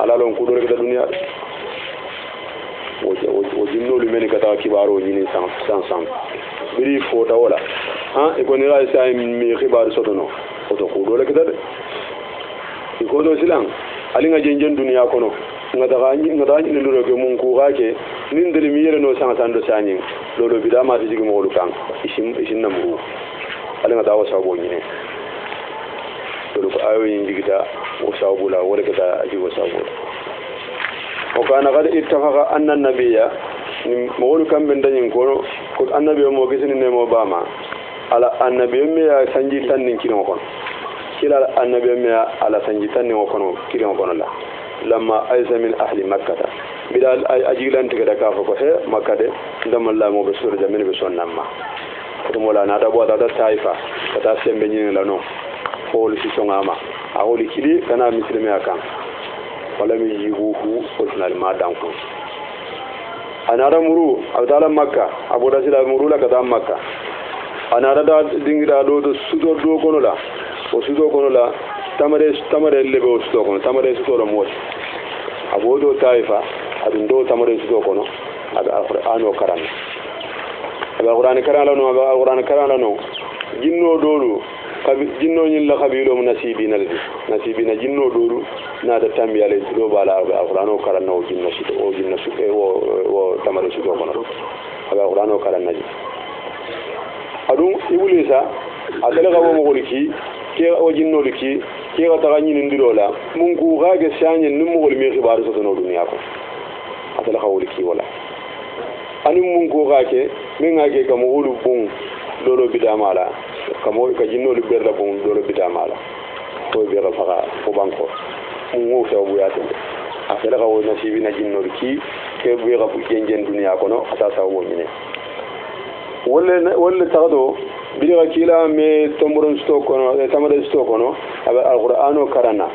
ala lon ku dore da duniya o jinno lu meni kata kibaro nyini san biri fota wala iko ni ga sai mi khibaru so no o to ku dole kida iko do silang alinga jenjen duniya kono ngada ni nduro ke mun ku gake nin dele mi yele no san do sanyin lolo bidama ti jigi mo lukan isin namru alinga dawo sabo nyine lolo ko ayo yin jigita o sabo la wala kada aji o sabo o kana kada ittafaqa anna nabiyya mo wolu kambe danyin ko annabi mo gisini ne mo bama ala annabi me ya sanji tan nin kino kon kila annabi me ala sanji tan nin kono kino kono la lamma aysa min ahli makkah bidal ajilan tigada ka ko he makka de ndamal la mo be sura jamin be sonnamma to mola na da bo da taifa kata sembe nyin la no hol si songama a holi kidi kana muslimi akan wala mi yihu original ma danko anara muru abdala makka aboda sila muru la kada makka anara da dingira do sudo do kono la o sudo kono la tamare lebe o sudo kono tamare sudo mo abodo taifa adun do tamare sudo kono aga alquran o karan aga alquran karan la no jinno dolu jinno nyin la khabilo nasibina jinno dolu na da tambiya le do bala alquran o karan no jinno su o tamare sudo kono aga alquran o karan naji adun ibulisa adala gabo mo goliki ke o jinno liki ke ga taga nyin ndirola mun ku ga ga shanyen nim mo golmi khibaru so no duniya ko adala gabo liki wala anin mun ko ga ke min ga ke kamo hulu bun lolo bidamala kamo ka jinno lu berda bun lolo bidamala ko be ga faga ko banko mun wo so bu yato adala gabo nasibi na jinno liki ke be ga bu genjen duniya ko no ata sa wo nyine wala tagdo bidira kila me tomboron sto kono tamade sto kono aba alqur'ano karana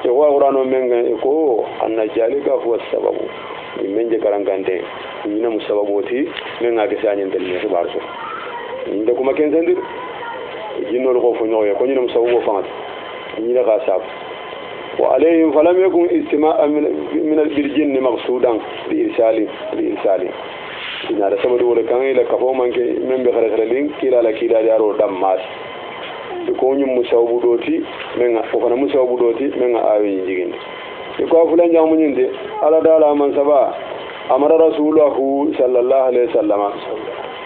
e wa alqur'ano menga ko anna jalika huwa sababu menje karangante ina musababoti menga ke sanyen dalne ko barso inda kuma ken sendir jinno ko fo nyoye ko nyina musababu famat nyina ka sab wa alayhim falam yakun istima'a min al-jinn maqsudan li irsali ina da saboda wala kan ila kafo manke membe khara lin kila la kila yaro dammas ko nyum musawu doti menga ko kana musawu doti menga awi jigin ko fulan jamu nyinde ala dala man saba amara rasuluhu sallallahu alaihi wasallam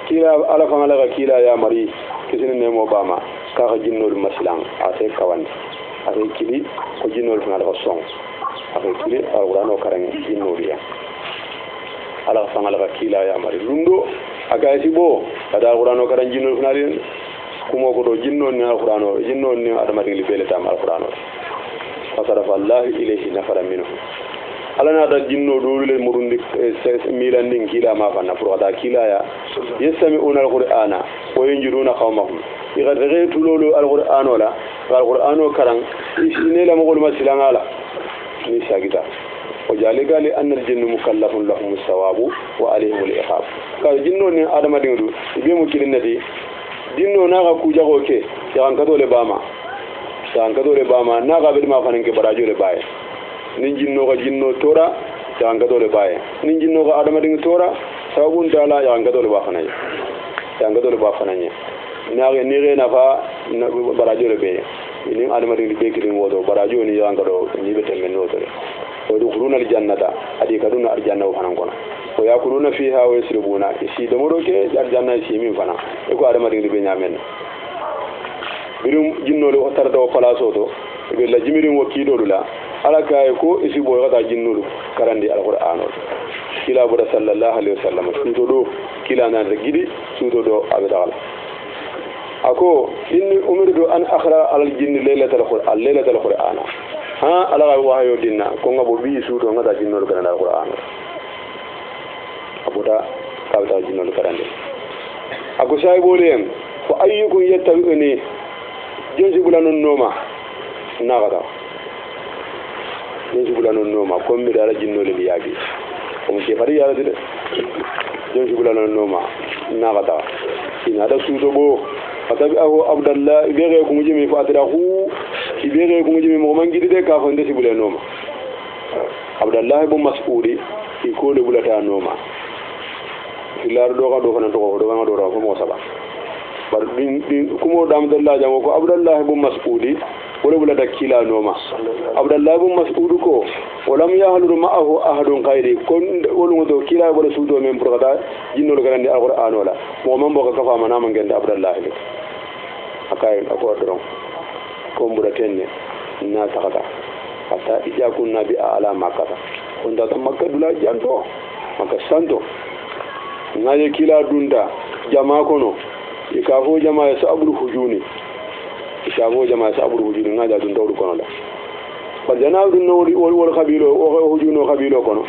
kila ala fa malaga kila ya mari kisini ne mo bama ka ga jinnol maslan ate kawan ate kili ko jinnol fa ala song ate kili alqur'ano karan jinnol ya ala fangala ka kila ya mari lundo aga sibo kada alqur'ano karan jinno funali kumo ko do jinno ni alqur'ano jinno ni adama dingli bele tam alqur'ano fasarafa allah ilayhi nafara minhu ala na da jinno do le murundi milan din kila ma fa na pour da kila ya yastami'una alqur'ana wa yunjiruna qawmahum igadretu lolu alqur'ano la alqur'ano karan isine la mogol masilangala ni sagita وذلك لأن الجن مكلف لهم الثواب وعليهم العقاب قال جنو ني ادم دينو بيمو كيلنتي جنو ناغا كوجاغو كي يان كدو le bama naga be ma fanen ke barajo le baye nin jinno ga jinno tora yan kado le baye nin jinno ga adama ding tora sabun dala yan kado le ba fananye naga ni re na fa barajo le be nin adama ding be kirin wodo barajo ni yan kado ni be temen no tore ويدخلون الجنة أديكدون الجنة وفنانكونا ويأكلون فيها ويسربون إسي دمروك الجنة إسي من فنا يقول هذا ما تنجد بنيامين بيرم جنو لو تردو فلاسوتو يقول لجميرين وكيدو للا على كايكو إسي بوغتا جنو كراندي القرآن كلا بدا صلى الله عليه وسلم سوتو دو كلا نانرقيدي سوتو دو أبدال أكو إني أمرت أن أخرى على الجن ليلة القرآن ha ala wa hayo dinna ko ngabo bi suuto ngata jinnol kana alquran abuda kawta jinnol karande ako say bolem fa ayyukum yattabi'uni jonsi bulanon noma nagata jon subula non noma comme mi dara jinno le yaagi on ke fari yara de jon subula non noma nagata ina da sudo bo fatabi ahu abdallah ibere ko mujimi fa atrahu ibere ko mujimi mo mangidi de ka fa ndesi bula noma abdallah ibn mas'udi ko le bulata noma filar do ga do fana to ko do ga do ra ko mo saba bar din kumo dam dalla jamo ko abdallah ibn mas'udi wala bulata kila noma abdallah ibn mas'ud ko walam yahlu ma'ahu ahadun ghairi kon wolu do kila wala sudo men burgada jinno lo garande alquran wala mo man boka kafa mana man gende abdallah le akay ko doron ko mbura tenne na takata hatta ijakun nabi ala makata on da makka dula janto makka santo ngaye kila dunda jama kono ikafo jama ya sabul hujuni ikafo jama ya sabul hujuni ngaja dun dawdu kono la bajana dun no wol khabilo o hujuno khabilo kono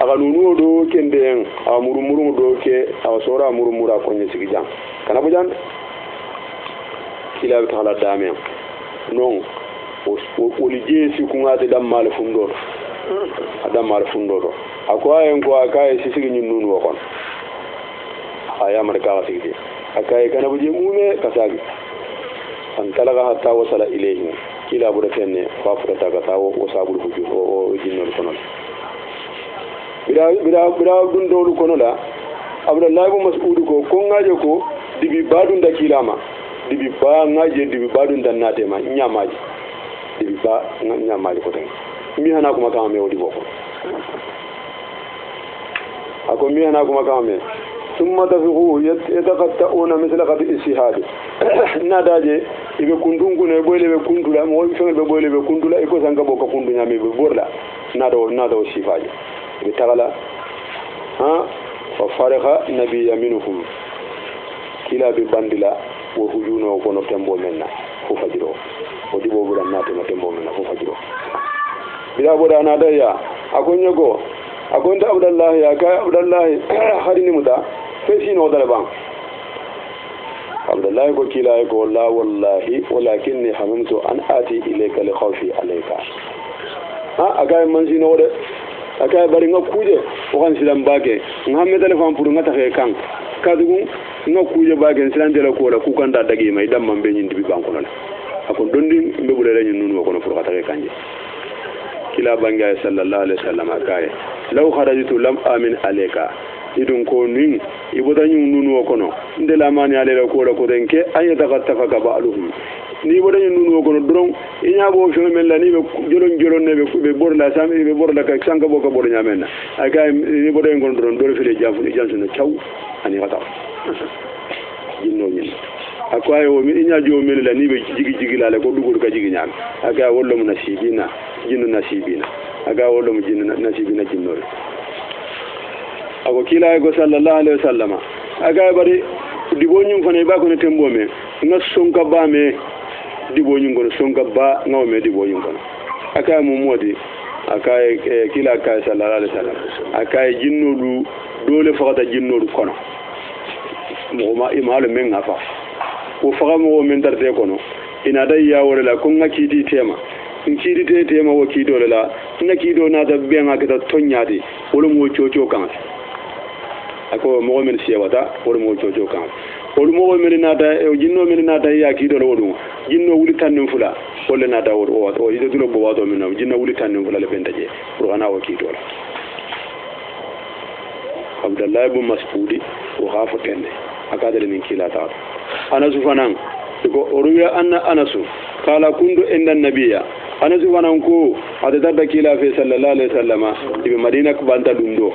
aga nunu do kende en amuru do ke aw sora murumura konye sigi jam kana bujan kila ta hala dame non o lije si kunga de dam mal fundo adam mal fundo akwa en ko akaye sisigi nunu ko aya marka wasigi akaye kana buje mume kasagi an talaga hatta wasala ilayhi kila buratenne fa furata ga tawo o sabul hujju o jinnol kono bira dun dolu kono la abdullah ibn mas'ud ko ngaje ko dibi badun da kilama dibi ba ngaje dibi badun da nate ma nyamaji dibi ba nyamaji ko tan mi hana kuma kama me wodi boko ako mi hana kuma kama me ثم تفقوا يتقطعون مثل قطع السهاد ناداجي ibe kundungu ne boyle be kundula mo fi be boyle be kundula e ko sanga boko kundu nyame be borla nado sifaji be tagala ha fa faraha nabiy minhum kila be bandila wo hujuno ko no tembo menna fu fajiro o dibo buran nato no tembo menna fu fajiro bila boda nada ya akonyogo akonda abdallah ya ka abdallah harini muda fesi no dalaban abdallah ko kila ko la wallahi walakinni hamamtu an ati ilayka li khawfi alayka ha aga man sino de aga bari ngakuje o kan silam bage ngamme telefon pour ngata fe kan kadugu ngakuje bage silan de la ko la ku kan da dagi mai dam man be nyindi bi banko la akon dondi mbe bulere nyin nunu ko no pour ngata fe kanje kila banga sallallahu alaihi wasallam akaye law kharajtu lam amin alayka idun ko nin iboda nyun nunu kono ndela mani alela ko ko denke ayata qattafa ka ba'luhum ni boda nyun nunu kono dron inya bo fo men la ni be jolon ne be borla sami be borla ka sanga bo ko bodo nyamenna aka ni boda ngon dron do fele jafu ni jansu no chaw ani kata jinno nyin akwaye o mi inya jo men la ni be jigi la ko dugol ka jigi nyam aka wollo mu nasibina jinnu nasibina aka wollo mu jinnu nasibina jinno ako kila go sallallahu alaihi wasallama aga bari dibonyum fane ba ko ne tembo me nga sonka ba me dibonyum go sonka ba ngaw me dibonyum go aka mu modi aka kila ka sallallahu alaihi wasallam aka jinnodu dole fakata jinnodu kono mo ma imalu men ngafa ko faga mo men darte kono ina dai ya wala la ko ngakidi tema nkidi te tema wo kido la nakido na da be ngaka tonyade wala mo chocho kan ako mo men siyawata wala mo jojo kan wala mo men nata jinno men nata ya kido lo wodum jinno wuli tan fula wala nata o ida dulo bo wato men jinno wuli tan fula le bentaje pour ana wa kido la abdallah ibn mas'ud wa khafa kenne akadale min kila ta anasu fanan ko ruya anna anasu kala kundu inda nabiyya anasu fanan ko adada kila fi sallallahu alaihi wasallama ibe madina ko banta dundo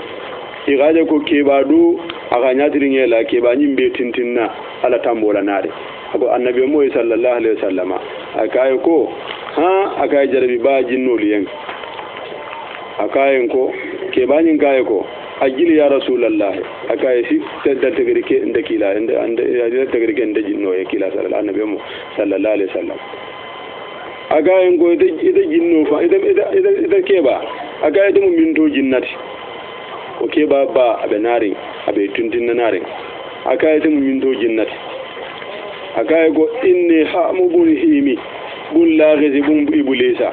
igaje ko kebadu aga nyatiringe la keba nyimbe tintinna ala tambola nade ako annabi mo sallallahu alaihi wasallama akaye ko ha akaye jarabi ba jinno liyen akaye ko keba nyin kaye ko ajili ya rasulullah akaye si tedda tegrike ndakila ande tegrike nde jinno e kila sallallahu annabi mo sallallahu alaihi wasallam akaye ko ida jinno fa ida keba akaye dum minto jinnati o ke ba abe narin abe tuntin na narin akaye ta mun do jinnati akaye go inni hamubun himi bun laghisi bun ibulisa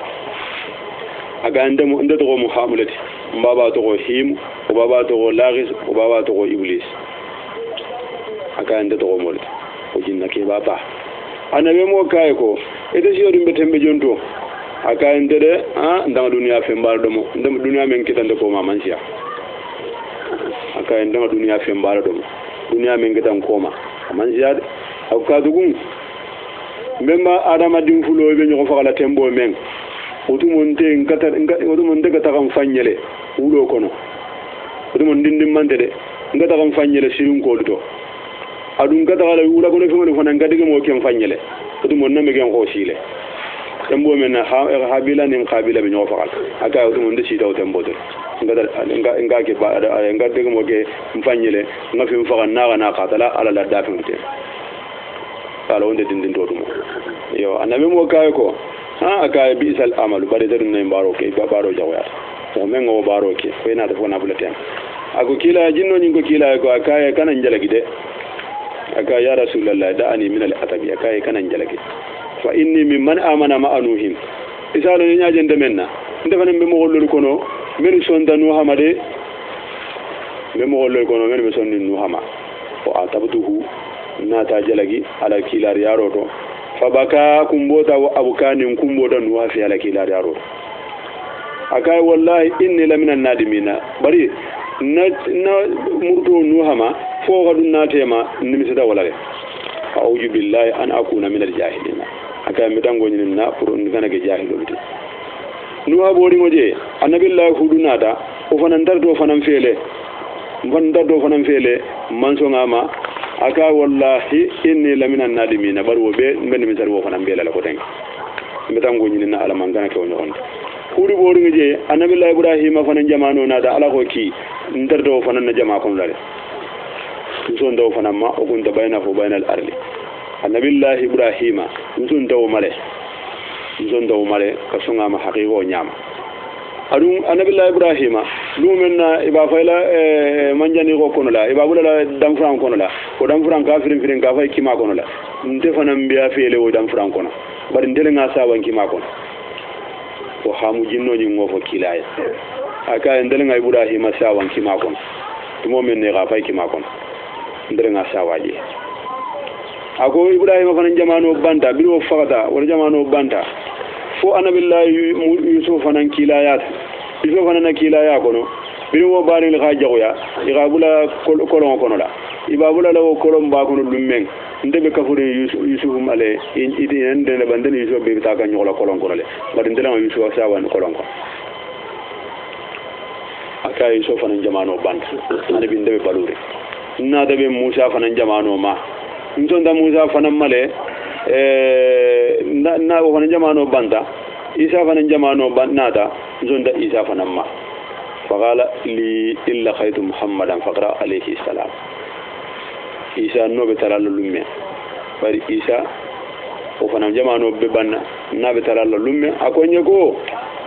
aga nda to muhammadati mbaba to him o baba to laghis o baba to iblis aga nda to molti o jinna ke baba anabe mo kay ko ede siyodu betembe jonto aka ndede ndanga duniya fembar domo ndam duniya men kitande ko mamansiya aka ndanga duniya fembar domo duniya men kitan koma mamansiya de aka dugun memba adama dim fulo be nyoko fakala tembo men otumonte ngata otumonte gata kam fanyele wulo kono otumon dindim mante de ngata kam fanyele sirun ko do adun gata kala wula kono femo fona ngade mo kem fanyele otumon na megen ko sile tembo men habila nin qabila be nyoko fakal aka otumon de sitaw tembo de ngata ke ba ngade mo ke fanyele ngafi fakan na qatala ala la dafin te kala wonde dindin to dum yo anabi mo kay ko aka bisal amalu bari darun nay baro ke baro jawya to men ngo baro ke ko ina da fona bulatan ako kila jinno ni ko kila ko aka kana njalagi de aka ya rasulullah da ani min al atabi aka kana njalagi fa inni mimman amana ma anuhim isalu ni nyaje ndemenna ndefana be mo gollul kono men sondanu hamade be mo gollul kono men be sondinu hama o atabtuhu nata jalagi ala kilar yaro to fabaka kumbota wa abukanin kumbota nuwa fi ala kilar yaro akai wallahi inni la minan nadimina bari na murto nuhama fo gadun natema nimisida walale a'udhu billahi an akuna minal jahilina akai midango nyinna pour ngana ge jahilolti nuha bori moje annabillahi hudunata o fanan dardo fanan fele manso ngama aka wallahi inni lamina nadimina barwo be ben mi sarwo fana be la ko tan metango nyini na ala mangana ke wonyo on kuri boru ngeje annabillahi ibrahima fana jamano na da ala ko ki ndardo fana na jama kon lare so ndo fana ma o gunta bayna fo baynal arli annabillahi ibrahima so ndo male ka sunga ma haqiqo nyama adun annabillahi ibrahima lumen na iba fayla manjani ko kono la iba bulala dam fran kono la o dam fran ka firin ka fay kima kono la nte fanam biya fele o dam fran kono bari ndele nga saban kima kono o hamu jinno ni ngofo kilaya aka ndele nga ibrahima saban kima kono tumo men ne ka fay kima kono ndele nga sawaje ako ibrahima fanan jamano banta biro fakata wala jamano banta fo annabillahi yusuf fanan kilayat yusuf fanan kilaya kono biro mo bari li khajagoya igabula kolon kono la ibabula lawo kolon ba kono lummen ndebe kafuri yusuf male idi ende le banden yusuf be ta kan nyola kolon kono le bari ndela ma yusuf sawan kolon ko aka yusuf fanan jamano banta annabi ndebe balure na dabe musa fanan jamano ma ntonda musa fanan male na fanan jamano banta isa fanan jamano nada zonda isa fanan ma faqala li illa khaytu muhammadan faqra alayhi salam isa no be tarallo lumme bari isa o fanan jamano be banna na be tarallo lumme akonye ko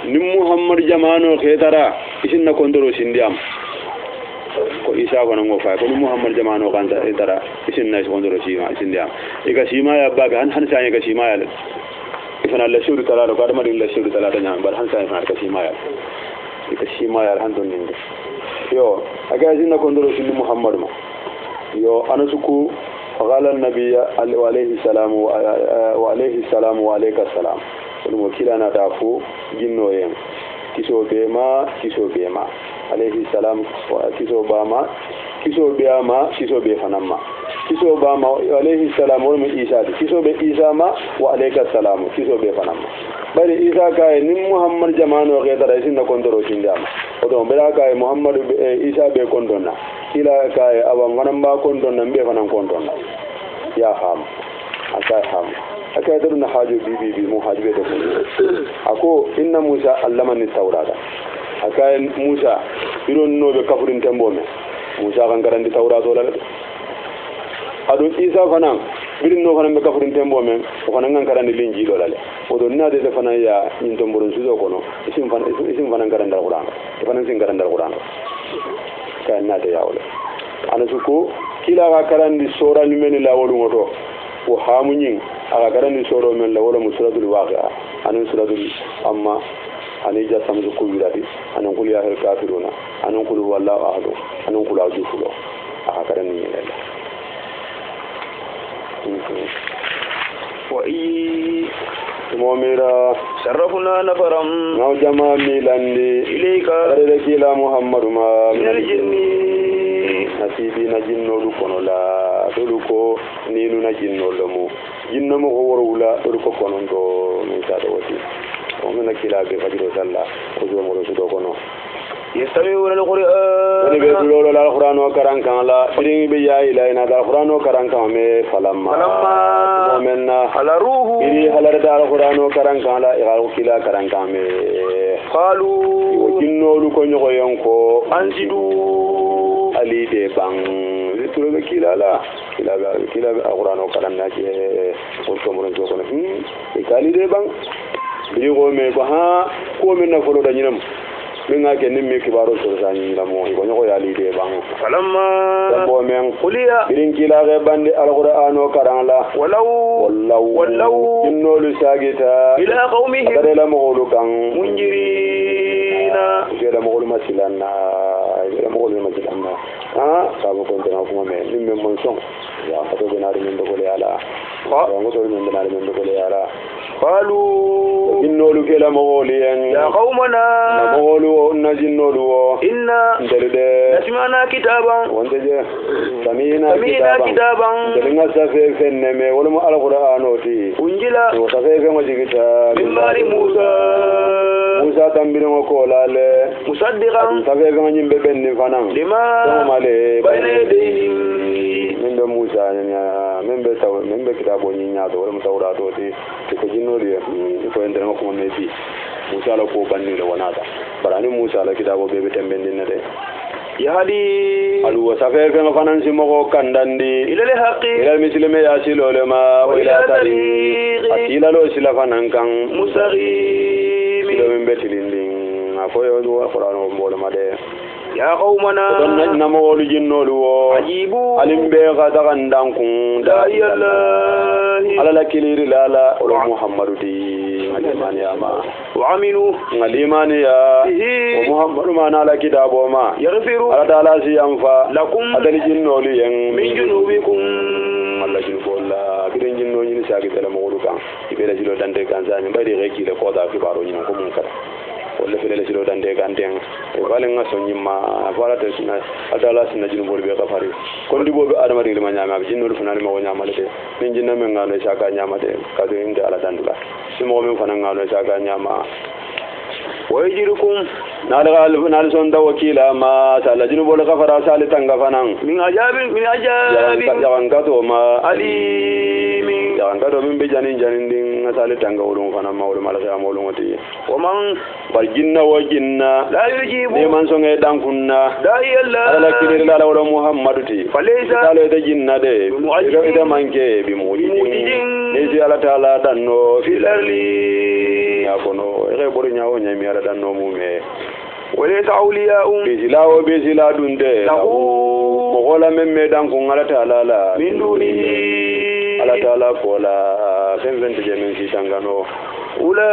nim muhammad jamano khetara isinna kondoro sindiam ko isa ko ngo fa ko muhammad jamano kan tara isinna kondoro sindiam ika sima ya baga han sanya ka sima ya ifana la shuru talala ko adama la shuru talala nyam bar han sanya ka sima ya ika sima ya han don ninde yo aga isinna kondoro sindiam muhammad ma yo anasuku qala an-nabiy alayhi salam wa alayhi salam wa alayka salam ko kilana da fu jinno yen kiso be ma alayhi salam wa kiso ba ma kiso be ma kiso be fanamma kiso ba ma alayhi salam wa isa kiso be isa ma wa alayka salam kiso be fanamma bari isa kay nim muhammad jamano ke tara sin na kondoro sindama odo bela kay muhammad isa be kondonna kila kay awan wanan ba kondonna be fanan kondonna ya ham aka daruna hajo bibi mu hajbe da ako inna musa allamani tawrata aka musa iron no be kafurin tambome musa kan garandi tawrato la adu isa fanan birin no fanan be kafurin tambome ko fanan kan garandi linjilo la odo na de fanan ya in tomborun suzo kono isim fanan garandi alquran fanan sin garandi alquran ka na de yawle ana suko kila ga karandi sora lumeni la wolu ngoto ko hamunyin aga garani soro men la wala musradul waqi'a anan suratul amma ani ja samsu kubirati anan kul ya kafiruna anan kul wallahu ahad anan kul ajufulo aga garani ne wa momira sarrafuna nafaram naw jama milandi ilayka rede kila muhammadu ma minal jinni nasibi na jinnolu kono la dolu ko ninu na jinnolu mu jinno mo ko worwula dolu ko kono do min sa do wati o min kila be fajiro salla ko do mo do kono yastami'una al-qur'an ni be lolo la alquran o karan kan la birin be ya ila ina da alquran o karan kan me falamma momenna ala ruhu iri halar da alquran o karan kan la ira kila karan kan me qalu wo jinnolu ko nyogo yonko anzidu ali de bang turo be kila alquran o karan na je ko to mo ko no e kali de bang bi go me ko ha ko men na folo da nyinam min ga kenin me kibaro so sani la mo ko nyoko yali de bang falamma bo men quliya birin kila ga bande alquran o karan la wallahu innolu sagita ila qaumihim kada la mo kan munjirina la mo masilanna la mo masilanna ha sabo ko tana kuma me min men mon son ya fato benari min do le ala ngo to min benari min do le ala qalu jinnolu ke la mogoliyen ya qaumana na mogolu o na jinnolu o inna ndelide nasma'na kitaban wonde je samina kitaban ndelinga safe fenne me wala mo alquran oti unjila o safe fe mo jigita min bari musa tambiro ko lale musaddiqan safe fe mo nyimbe benni fanan lima male bayna yadayhim min be musa nya min be kitabo nya do wala mo tawrato oti ko jinnolu ko ender ko mo mebi musa la ko banni le wonata barani musa la kitabo bebe tembendi ne de yahdi alu wasafe fe fanan si mo kandandi ila al-haqi ila mislime ya silole ma wa ila tariqi atila lo sila fanan kan musaqim ilo min betilindin afoyo do alquran o mbolo made ya qaumana don na mo wolu jinnolu wo ajibu alimbe ga dagandan kun da yallahi ala la kiliri lala o muhammadu di ngalimani ama wa aminu ngalimani ya o muhammadu ma na la kitabo ma yaghfiru ala taala si amfa lakum adali jinnolu yen min junubikum alla jin bolla bidin jinno ni saagi tele mo wolu kan ibela jilo dande kan zani bari reki le ko da kibaro ni ko mun kala wala fele jilo dande kan den e walen nga sonyima wala te sina adala sina jinu bol be kafari kon di bobe adama ri ma nyama jinno funani mo nyama le min jinna men ngano saka nyama de ka do inde ala dandula simo men fana ngano saka nyama wajirukum nal son da wakila ma sala jinu bol kafara sale tanga fanan min ajabi yawan gato ma alimi yawan gato min be janin din sale tanga wolum fana ma wolum ala sama wolum wati o man bal jinna wa jinna la yujibu ne man son e dan kunna da yalla ala kidir la wala muhammadu ti falaysa sale da jinna de ida manke bi mujidin ne ji ala taala danno fil arli ya kono e bori nyaawo nyami ala danno mume wala ta'awliya'um bisila dunde lahu wala memme dan kun ala taala la min dunihi ala taala kola fenvente je men sitangano ula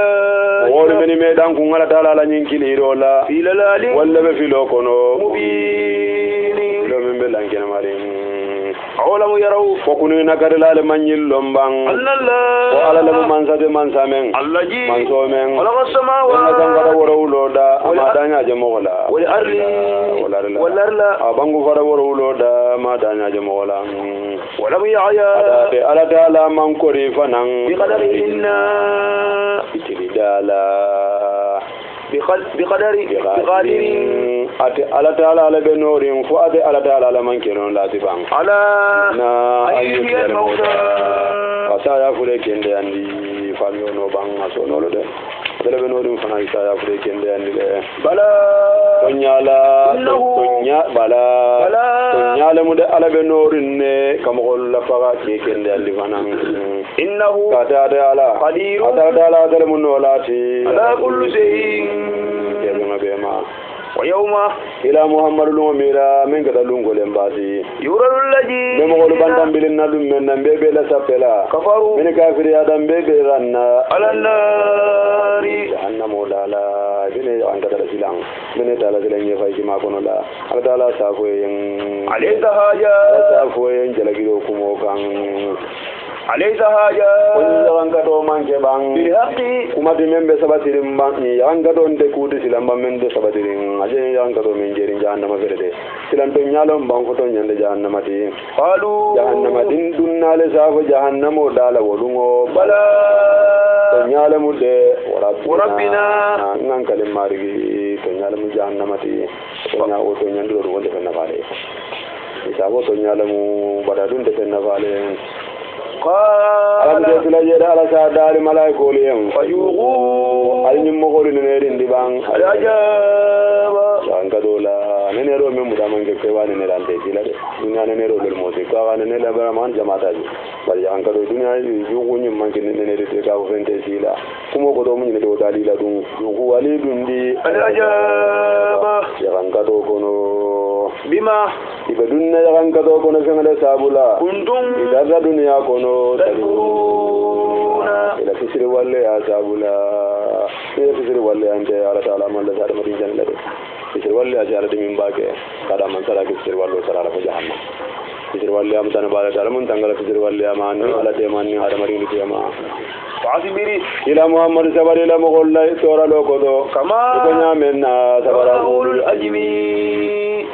wala meni me dan kun ala taala la nyinkili rola filalali wala be filo kono mubini lo membe lankena marin awlam yaraw fokunu nagadala manyil lombang allah wa ala lam mansade mansamen allaji mansomen wala samawa wala gangara woruloda amadanya je mogola wala arli wala arla abangu fara woruloda amadanya je mogola wala yaya ala taala man kori fanan bi qadarihinna itidala بقدر ate ala taala ala be norin fo ate ala taala ala man kenon lati bang ala na ayyul mawta asa ya fure kende andi famio no bang aso no de dele be norin fana isa ya fure kende andi de bala tonyala mu de ala be norin ne kam gol la faga ke kende andi fana innahu qada ala qadir ala dele mu no lati ala kullu shay'in bema ويوم إلى محمد لوميرا من كذا لونغو لمباسي يورد الذين نمغول بانتام بلنا لمن نبي لا سبلا كفروا من كافر آدم بي رانا على النار جهنم ولا بني عن كذا سلام من تعالى سلام يفاي ما كنا لا على تعالى سافوين عليه حاجة سافوين جلگيرو كمو كان عليه حاجة وان كدو مان كبان بالحق kuma di membe sabatirin ban yan gado nde kudi silan ban men de sabatirin aje yan gado men jerin jahannama fere silan to nyalon ban ko to nyande jahannama ti قالوا jahannama din dunnale safo jahannamo dala wolungo بلى to nyalamu de وربنا ngan kalim marigi to nyalamu jahannama ti to nya o to nyandiro do wonde fenna fale isabo to nyalamu badadun de fenna fale قال ala tula jeda ala sa dali malaiko liyam فيوقوا al nyim mo ko ni nerin di bang العذاب sanga dola nene ro me mudaman ke ke wani ne dande dila de dunya nene ro lel moti ka wani ne la bara man jamaata ji bari sanga do dunya yu ko nyim man ke nene de ka ko fente sila kuma ko do mun ne do dalila dun yu wali dun di العذاب sanga do kono بما ibe dunna sanga do kono fengale sabula كنتم idara dunya kono تدعون ila fisiri walle ya sabula ila fisiri walle ante ala taala man la sada madin janna de fisiri walle ya jara de min bake kada man sara fisiri wallo sara la jahannam fisiri walle am tan bala taala mun tangala fisiri walle ma ni ala de man ni ada marin ni ma فاصبري ila muhammad sabari ila mo golla tora lo ko do كما ko nyamen na sabara أولو الأجم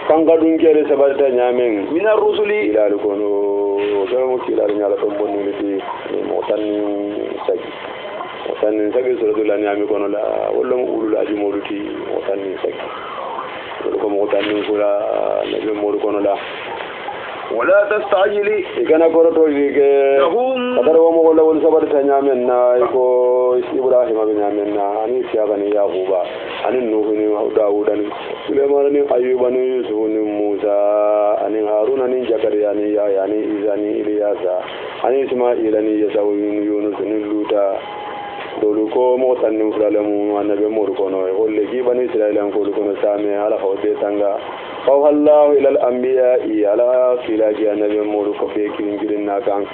kanga dun kere sabari ta nyamen من الرسل ila ko no do mo kila nyala to bonni ni mo tan sagi وثاني سجل سورة الأنعام يكون لا ولا مقول لا جمولتي وثاني سجل ولكم وثاني كلا نبي مول كون لا ولا تستعجلي إكنا كورتو إيك لهم كتر ومقول لا ولسبب تنيامنا إكو إبراهيم بنيامنا أني سياغني يعقوب أني نوح ني داوود أني سليمان ني أيوب ني يوسف ني موسى أني هارون ني زكريا ني يحيى ني عيسى ني إلياس أني إسماعيل ني يسوع ني يونس ني لوطا dolu ko mo tanni fulalamu annabi mur kono e holle gi bani israilan ko kono same ala hawde tanga fa wallahu ila al anbiya ala filaji annabi mur ko be kirin nakan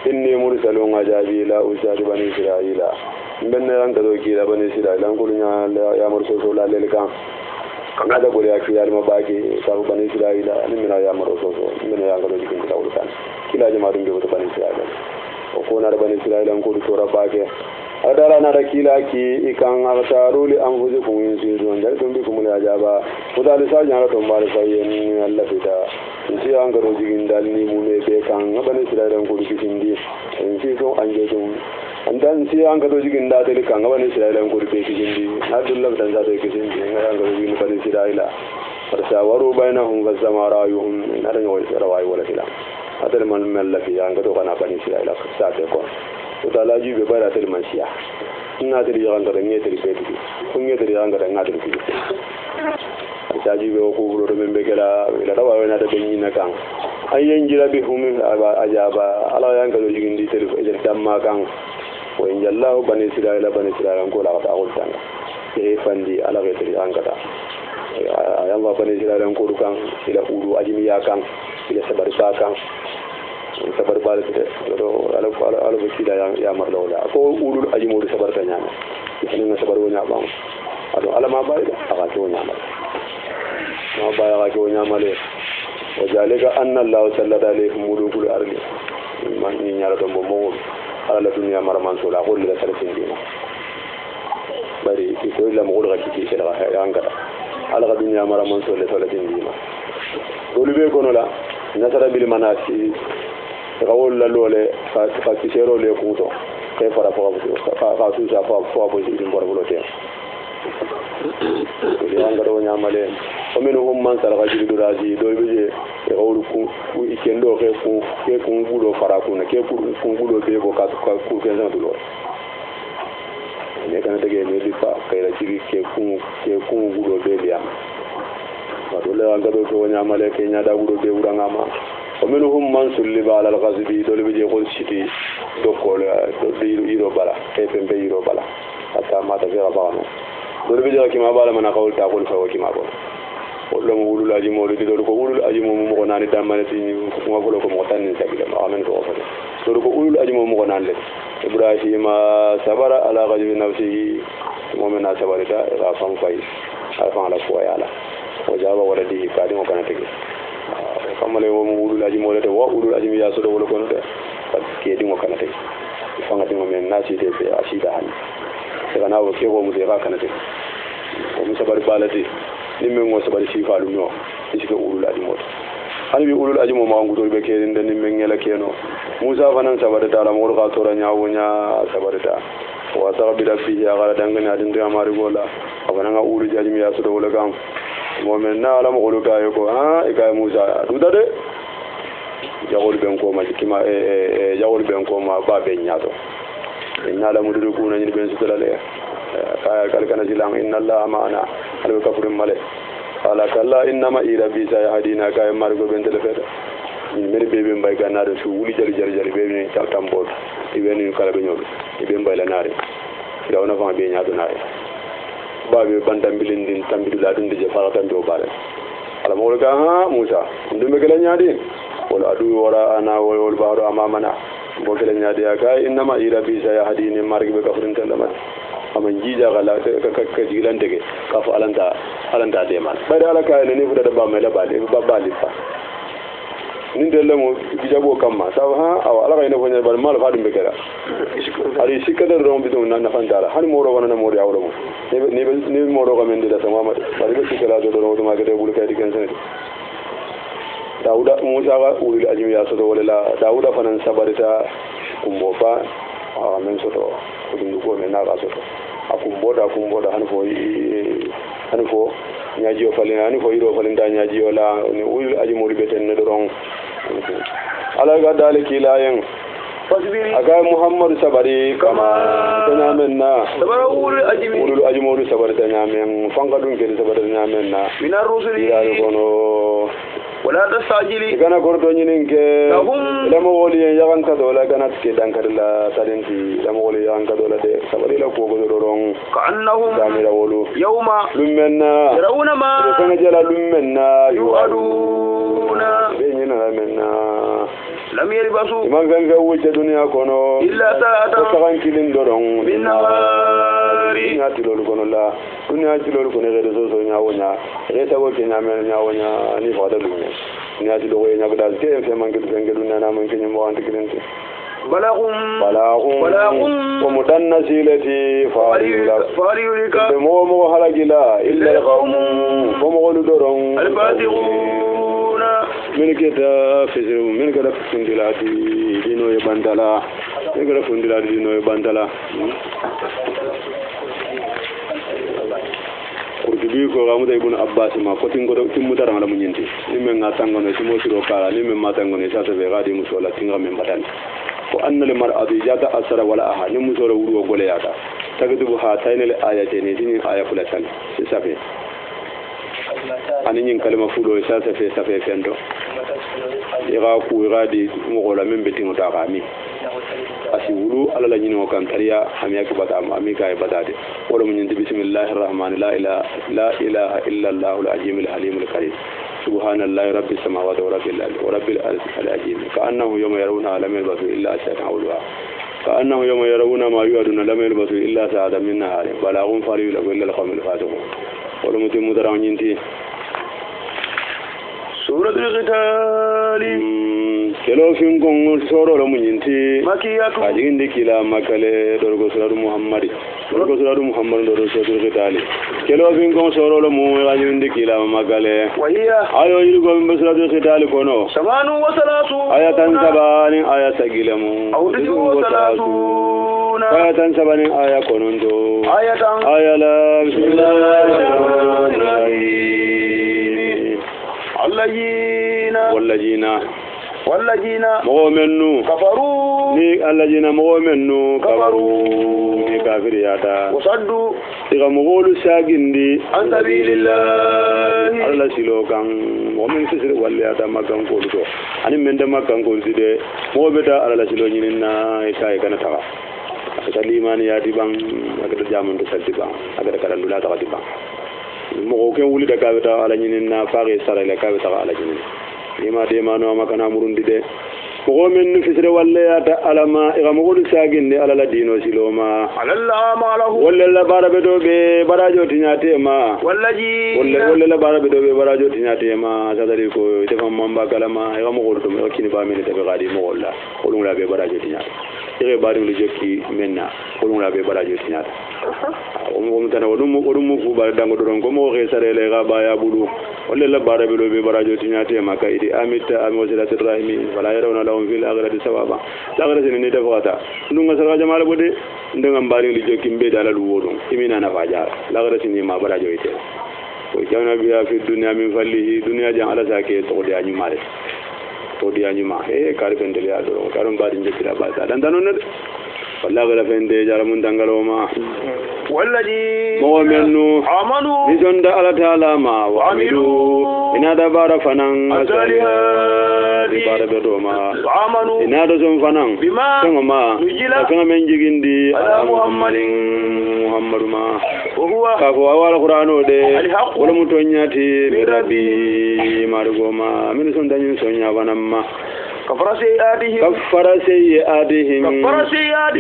inni mursalun ajabi la usadi bani israila benne an kado ki la bani israilan ko nya ya murso so la lel kan kada ko ya ki yar ma baki ka bani israila ni mina ya murso so mina ya kado ki la ulkan kilaji ma dum be bani israila ko na bani israilan ko to rabake adara na da kila ki ikan artaruli anfusikum yusirun jaltum bikum al-ajaba udal sajana to mbar fayen Allah fida si an garo jigin dal ni mu ne be kan bani israilan ko kisindi si to anje dum andan si an garo jigin da dal kan bani israilan ko be kisindi abdullah dan za to kisindi an garo jigin bani israila farsawaru bainahum wazamarayuhum nadan wa rawai wala kila adal man malafi an garo kana bani israila sa te ko utala jube bara tel mansia na tel yanga da ngete ripeti kun ngete yanga da ngate ripeti ta jube ko buro do membe kala ila da wa na da benyi na kan ayyen jira bi hum ajaba ala yanga do jigindi tel ko ejel tamma kan wa in jallahu bani israila ko la ta ul tanga e fandi ala ga tel yanga da ayalla bani israila ko kan ila uru ajimi ya kan ila sabar sa kan sabar bal de do ala kida ya marlo la ko ulul ajmuru sabar ta nyama ni sabar wonya ba ado ala ma bayda aka to nyama ma baya aka to nyama le wajalika anna allah sallallahu alaihi mulukul ardi man ni nyara do mo ala la dunya marman so la ko la sarfin dina bari ko ila mo ga kiti sela ya ngada ala ga dunya marman so le sarfin dina dolu be kono la nasara bil manasi rawol la lole fa kisero le kuto ke fara fa su sa fa bo di mbor bulote ya ngado nyamale o menu hum man sala gaji duraji do beje e rawul ku ikendo ke ku bulo fara ku na ke ku bulo be ko ka ku ke zan dulo ne kana tege ne di fa kayra jigi ke ku bulo be biya dole ngado to nyamale ke nyada bulo be urangama ومنهم من سلب على الغزب دول بيجي يقول شتي دوكول يرو بالا كيفن بيرو بالا حتى ما تفير بانو دول بيجي كما بالا من اقول تقول فهو كما بقول wala mo ulul aji mo di do ko ulul aji mo mo ko nani damane ti ko ko ko mo tan sabila ma amen ko fa do ko ulul aji mo ko nan le ibrahima sabara ala ghadbi nafsihi mu'mina sabarita ra fam fay fa ala ko yala o jaba wala di kadi mo kana tege kamale mo ulul aji mo le to wa ulul aji mi ya so do wala ko de ke di mo kana tege fa ngati mo men nasi de be asida han kana wo ke ko mu de ra kana tege o mu sabari balati ni men ngo sabari sifa lu no isike ulul aji mo hani bi ulul aji mo ma ngudol be ke den ni men ngela keno musa fanan sabarita la mo ka tora nyaawo nya sabarita wa tarabila fi ya gara dangane adin da mari gola abana nga ulu jaji mi yaso do wala gam momen na ala mo golu kayo ko ha e kay musa du dade jawol ben ko ma kima jawol ben ko ma ba be nyaato inna la mudu ko na ni ben sutale kaya kal kana jilang inna allaha ma'ana al kafurum male ala kalla inna ma ila bi sa hadina kay mari go ben tele feta ni mel bebe mbay ganna do su wuli jari bebe ni tambol ibe ni kala be nyodo ibe mbay la nare daw na fa be nyaado nare babe bandam bilindin tambidula dum de fara tan do bare ala mo ga ha musa ndum be gele nyaadi wala adu wara ana wal baro amamana bo gele nyaadi ya kay inna ma ila bi sa hadini margi be kafrin tan lamat aman jija gala ka jilan dege ka fa alanta de man bare ala kay ne fu da ba mela ba de ba bali fa nin de lemo bijabo kamma saw ha aw ala kay ne fo nyal mal fa dum be kala ari sikada rom bi dum nan na fandala hani moro wana na moro ya wala mo ni moro ko men de da sama ma bari be sikala do do ma gade bulu kay di kan sen dauda musa ga ulul ajmi ya so do wala dauda fanan sabarita kumbo fa men so to dum ko men na ga so to akumboda hani fo nyaaji o falina hani fo iro falinda nyaaji o la ni ulul ajmi mo beten ne do ron ala ga daliki la yen aga muhammad sabari kama tanyamenna sabara ulul ajmodu sabari tanyamen fanga dun ke sabari tanyamen na minar rusuli ya kono wala tasajili kana kordo nyinin ke lamo woli yagan ka dola kana ke dankarla sadenti lamo woli yagan ka dola de sabari la ko godo ron ka annahum damira wolu yawma lummenna yarawna ma kana jala lummenna yuaduna benyina menna lam yalbasu man ganga wujja dunya kono illa sa'atan tagan kilin dorong min nawari nyati lolu kono la dunya ti lolu kono redo so nyawonya reta wo ke nyamel nyawonya ni fada dunya nyati do we nyago dal ke fe man ke dunya na man ke nyimo ante kilente balagum wa mudannasilati fariyulika mo halagila illa alqawm mo lu dorong alfatiquna min keta fesiru min kada fundilati dino e bandala min kada fundilati dino e bandala kurtubi ko gamuda ibn abbas ma ko tingodo timmudara ngala munyinti nimen ngatangono simo siro kala nimen matangono sa be gadi musola tinga men badan ko anna le mar'atu jata asara wala aha ni musoro wuro gole yata tagadu ha taynal ayatene dinin aya fulatan safe ani nyin kalima fulo sa safe fendo ira ku ira di mo gola men betingo ta kami asi wulu ala la nyino kan tariya amiya ki bata ami kay batade wala mun nyindi bismillahir rahmanir la ilaha illa allahul azimul halimul karim subhanallahi rabbis samawati wa rabbil arshil azim ka annahu yawma yarawna lam yalbasu illa shay'an awla ka annahu yawma yarawna ma yu'aduna lam yalbasu illa sa'atan min nahar balaghun fariyul illa al-qawmul fasiqun wala mutim mudara nyinti suratul qital kelo fin gon soro lo munyinti makiyatu ajinde kila makale dorgo suratul muhammad dorgo suratul qital kelo fin gon soro lo mu ajinde kila makale wahiya ayo yirgo min suratul qital kono samanu wa salatu ayatan sabani ayatagilamu awdu wa salatu ayatan sabani aya konondo ayatan ayala bismillahir rahmanir rahim wallajina mu'minu kafaru ni allajina mu'minu kafaru ni kafiri yata wasaddu diga mugulu sagindi an sabilillah alla silokan mu'min sisir walliyata makan ko do ani mende makan ko side mo beta alla silo nyinna kai kana tawa aka limani yati bang aka jamun do salti bang aka kada ndula tawa bang mo ko wuli da ka ta ala nyinin na faare sara le ka ta ala nyinin ima de mano makana murundi de ko men nu fisre walle ya ta alama ira mo ko sagin de ala la dino siloma alalla ma lahu walla la barabe do be barajo tinyate ma wallaji walla la barabe do be barajo tinyate ma sadari ko te fam mamba kalama ira mo ko to me kini ba men te be gadi mo walla ko la be barajo tinyate ire bari lu jokki menna ko la be barajo tinyate o mo tan wodum mo fu ba dango don ko mo re sare le ga ba ya bulu walla la barabe do be barajo tinyate ma ka idi amita amosila tirahimi wala yarawna lahum fil akhirati sawaba la gara sene de fata ndunga sara jamaala bode ndanga mbari li jokki mbe dala lu wodum imina na fajar la gara sene ma barajo ite ko jawna biya fi dunya min fallihi dunya jan ala sake to de anyu mare to de anyu ma e kar fende ya do karon bari njekira ba sa dan danon walla gara fende jara mun dangalo ma wallaji mu'minu amanu bizonda ala taala ma wa amilu ina da bara fanan asalihati bara bedo ma amanu ina da zon fanan bima sama ma nujila kana men jigindi ala muhammadin muhammadu ma wa huwa ka ko awal qur'ano de alhaq wala mutonyati bi rabbi margo ma min son danyin sonya banamma kafara sayyi'atihim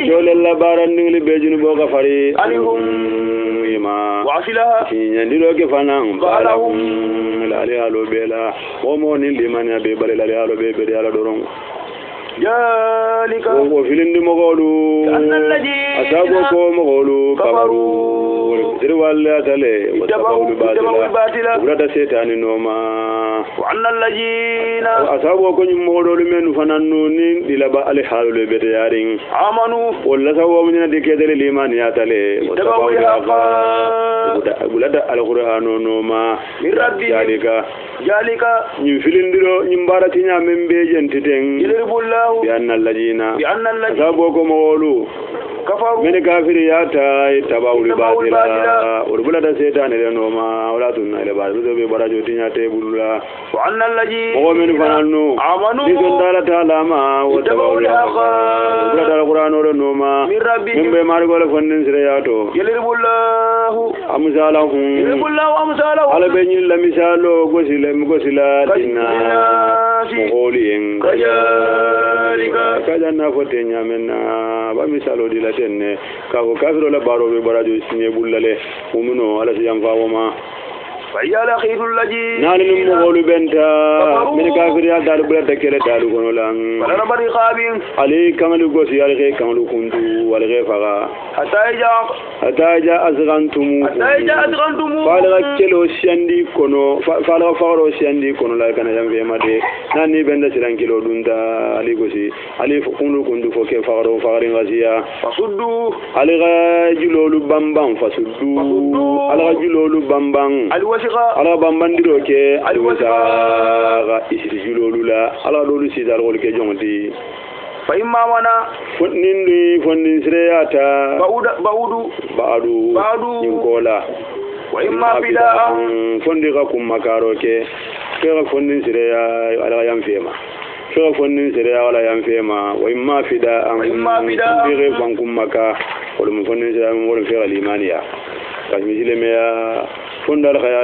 dole la baran ngli bejunu bo gafari alihum ma wa asilaha nyandiro ke fanan balahum la alo bela o mo ni limani be bale la alo be be ala doron jalika o filindi mogolu asabo ko mogolu kabaru dir walla tale wa tabawul batila wala da setani noma wa annal ladina asabo ko nyum mogolu men fanannu ni dilaba al halu be de yarin amanu wala sawo mun de kedele limani ya tale wa tabawul bulada al qur'ano noma min rabbi jalika nyim filindiro nyim barati nyamen be jentiten yiribullahu bi annal ladina asabo ko mogolu kafaru min kafiri ya ta tabawul batila urbula da setan le no ma wala tunna le ba do be barajo tinya te bulla wa annal ladina o min fananu amanu ni don dala taala ma wa tabawul urbula da qur'ano le no ma min be mar gole fondin sire ya to yiribullahu amsalahum ala be nyil la misalo gosila dinna mogolien kajanna fote nyamenna ba misalo dila tenne ka ko kafiro la baro be barajo sinye bullale mumuno ala siyam fawoma fayala khidul laji nani num mogolu benta min kafir ya dalu bulata kele dalu kono lan wala bari khabin ali kamalu gosi ali ke kamalu kundu wala ge faga hataja azgantum fala kelo siandi kono fala faro siandi kono la kana jambe made nani benda siran kilo dunda ali gosi ali kunu kundu fo ke faro farin gaziya fasuddu ali ga julolu bambam fasuddu ali ga julolu bambam ala bambandiro ke alwasa isiri julolu la ala dolu sidar wol ke jonti fa imma wana fondin sireyata ba'adu yinkola wa imma bida fondi ka kumma karo ke ka fondin sireya ala yamfema ka fondin sireya ala yamfema wa imma fida dire bankum maka wala mun fondin sireya wala fi alimaniya kasmijile meya fondal khaya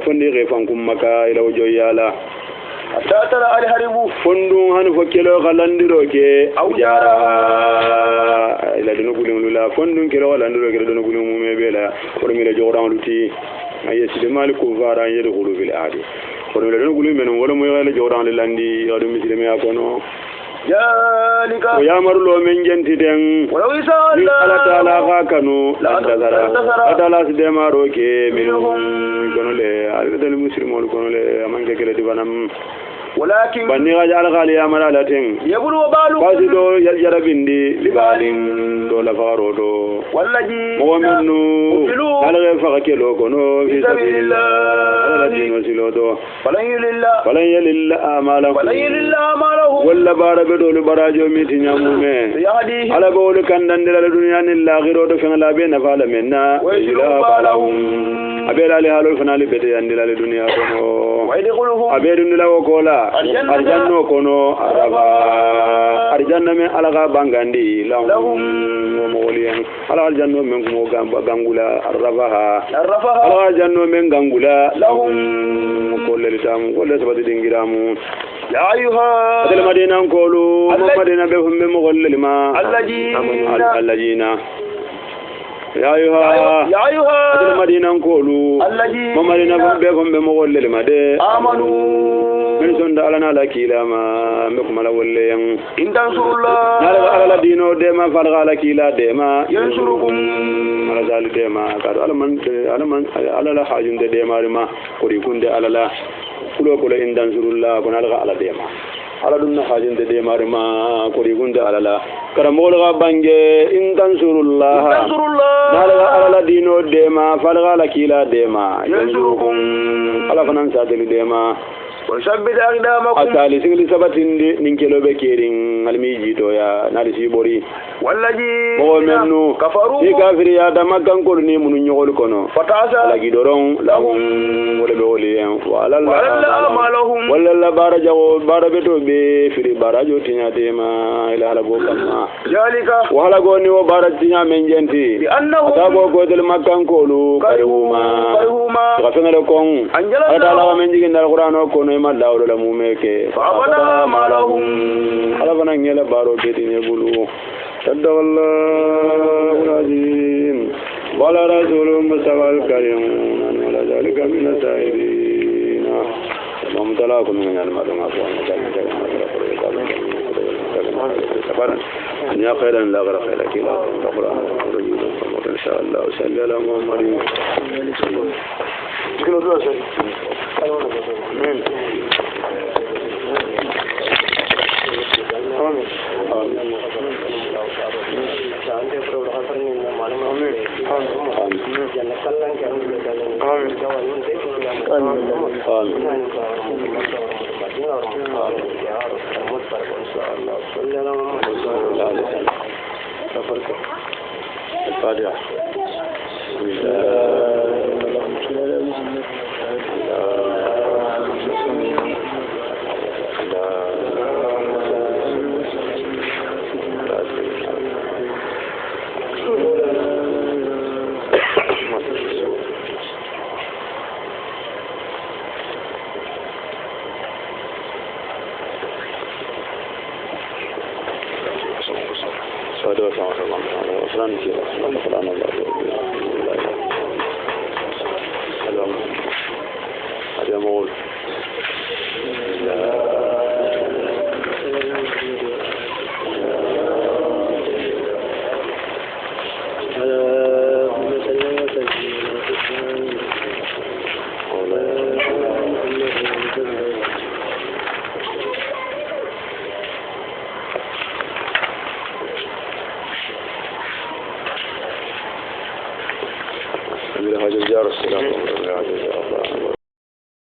fondi re fankum maka ila joyala tatara al haribu fondun hanu fokelo galandiro ke awjara ila dunu gulungula fondun kelo galandiro ke dunu gulungu mebela ko mi la joran luti ayesi de maliku vara yede khulu bil adi ko mi la dunu gulungu men wala mo yele joran landi yadu mislimi akono jalika ya marlo men jenti den wala wisala ala taala ga kanu la tazara adala de maro ke minhum gonole al muslimol gonole amanke kele dibanam ولكن بني غجال غالي يا مرالتين يبلو بالو باسدو يجربندي لبالين دو لفارو دو والذي مؤمنو على فقكلو كنو في سبيل الله الذين وسلو دو فلن يلل اعمالهم ولا باربدو لبراجو ميتي نيامومه على بول كاندن دل الدنيا الاخره دو فن لا بين فالمنا ويلا بالهم ابيلا لهالو فنالي بدي اندل الدنيا كنو ويدخلهم ابيدن لا وكولا arjanno kono araba arjanna me alaga bangandi lahum woliyan ala janno men ko gangula arrafaha الرفها ala janno men gangula لهم ko le tam ko le sabati dingiramu يا أيها adal madina kolu madina be hum mo golle ma الذين يا أيها يا أيها المدينة نقولوا الذين مدينة بهم بمغول المدى آمنوا من سند على لك إلى ما مكم على وليان إن تنصروا الله على الدين ديما فرغ على كيلا ديما ينصركم على ذلك ديما قال على لا حاجة ديما رما كوريكون دي على لا كلو إن تنصروا الله كن على ديما ala dun na hajin de mari ma ko rigunde alala karamol ga bange in tansurullah nala ala dino de ma falga la kila de ma yansurukum ala fanan sadeli de ma wa shabbid aqdamakum atali sigli sabatinde ninkelo be kerin almiji to ya nali si bori wallaji mo mennu kafaru ni kafiri ya damakan ko ni munu nyogol kono fatasa la gidoron lahum wala be woli wa ala amalahum wala la barajo barabe to be firi barajo tinya de ma ila ala go kamma jalika wala go ni wo baraj tinya men jenti bi annahu atabo ko del makkan ko lu karihuma ka fengale kon anjala ala men jigin dal qur'ano ko no ma dawlo la mumeke فأبدا ما لهم على فنان يلا بارو بيتين يقولوا صدق الله العظيم ولا رسول مصطفى الكريم ولا ذلك من السائلين اللهم تلاكم من المعلوم يا خيرا لا غير خيرك لا القرآن ان شاء الله وصلى على محمد الفاتحة السلام عليكم.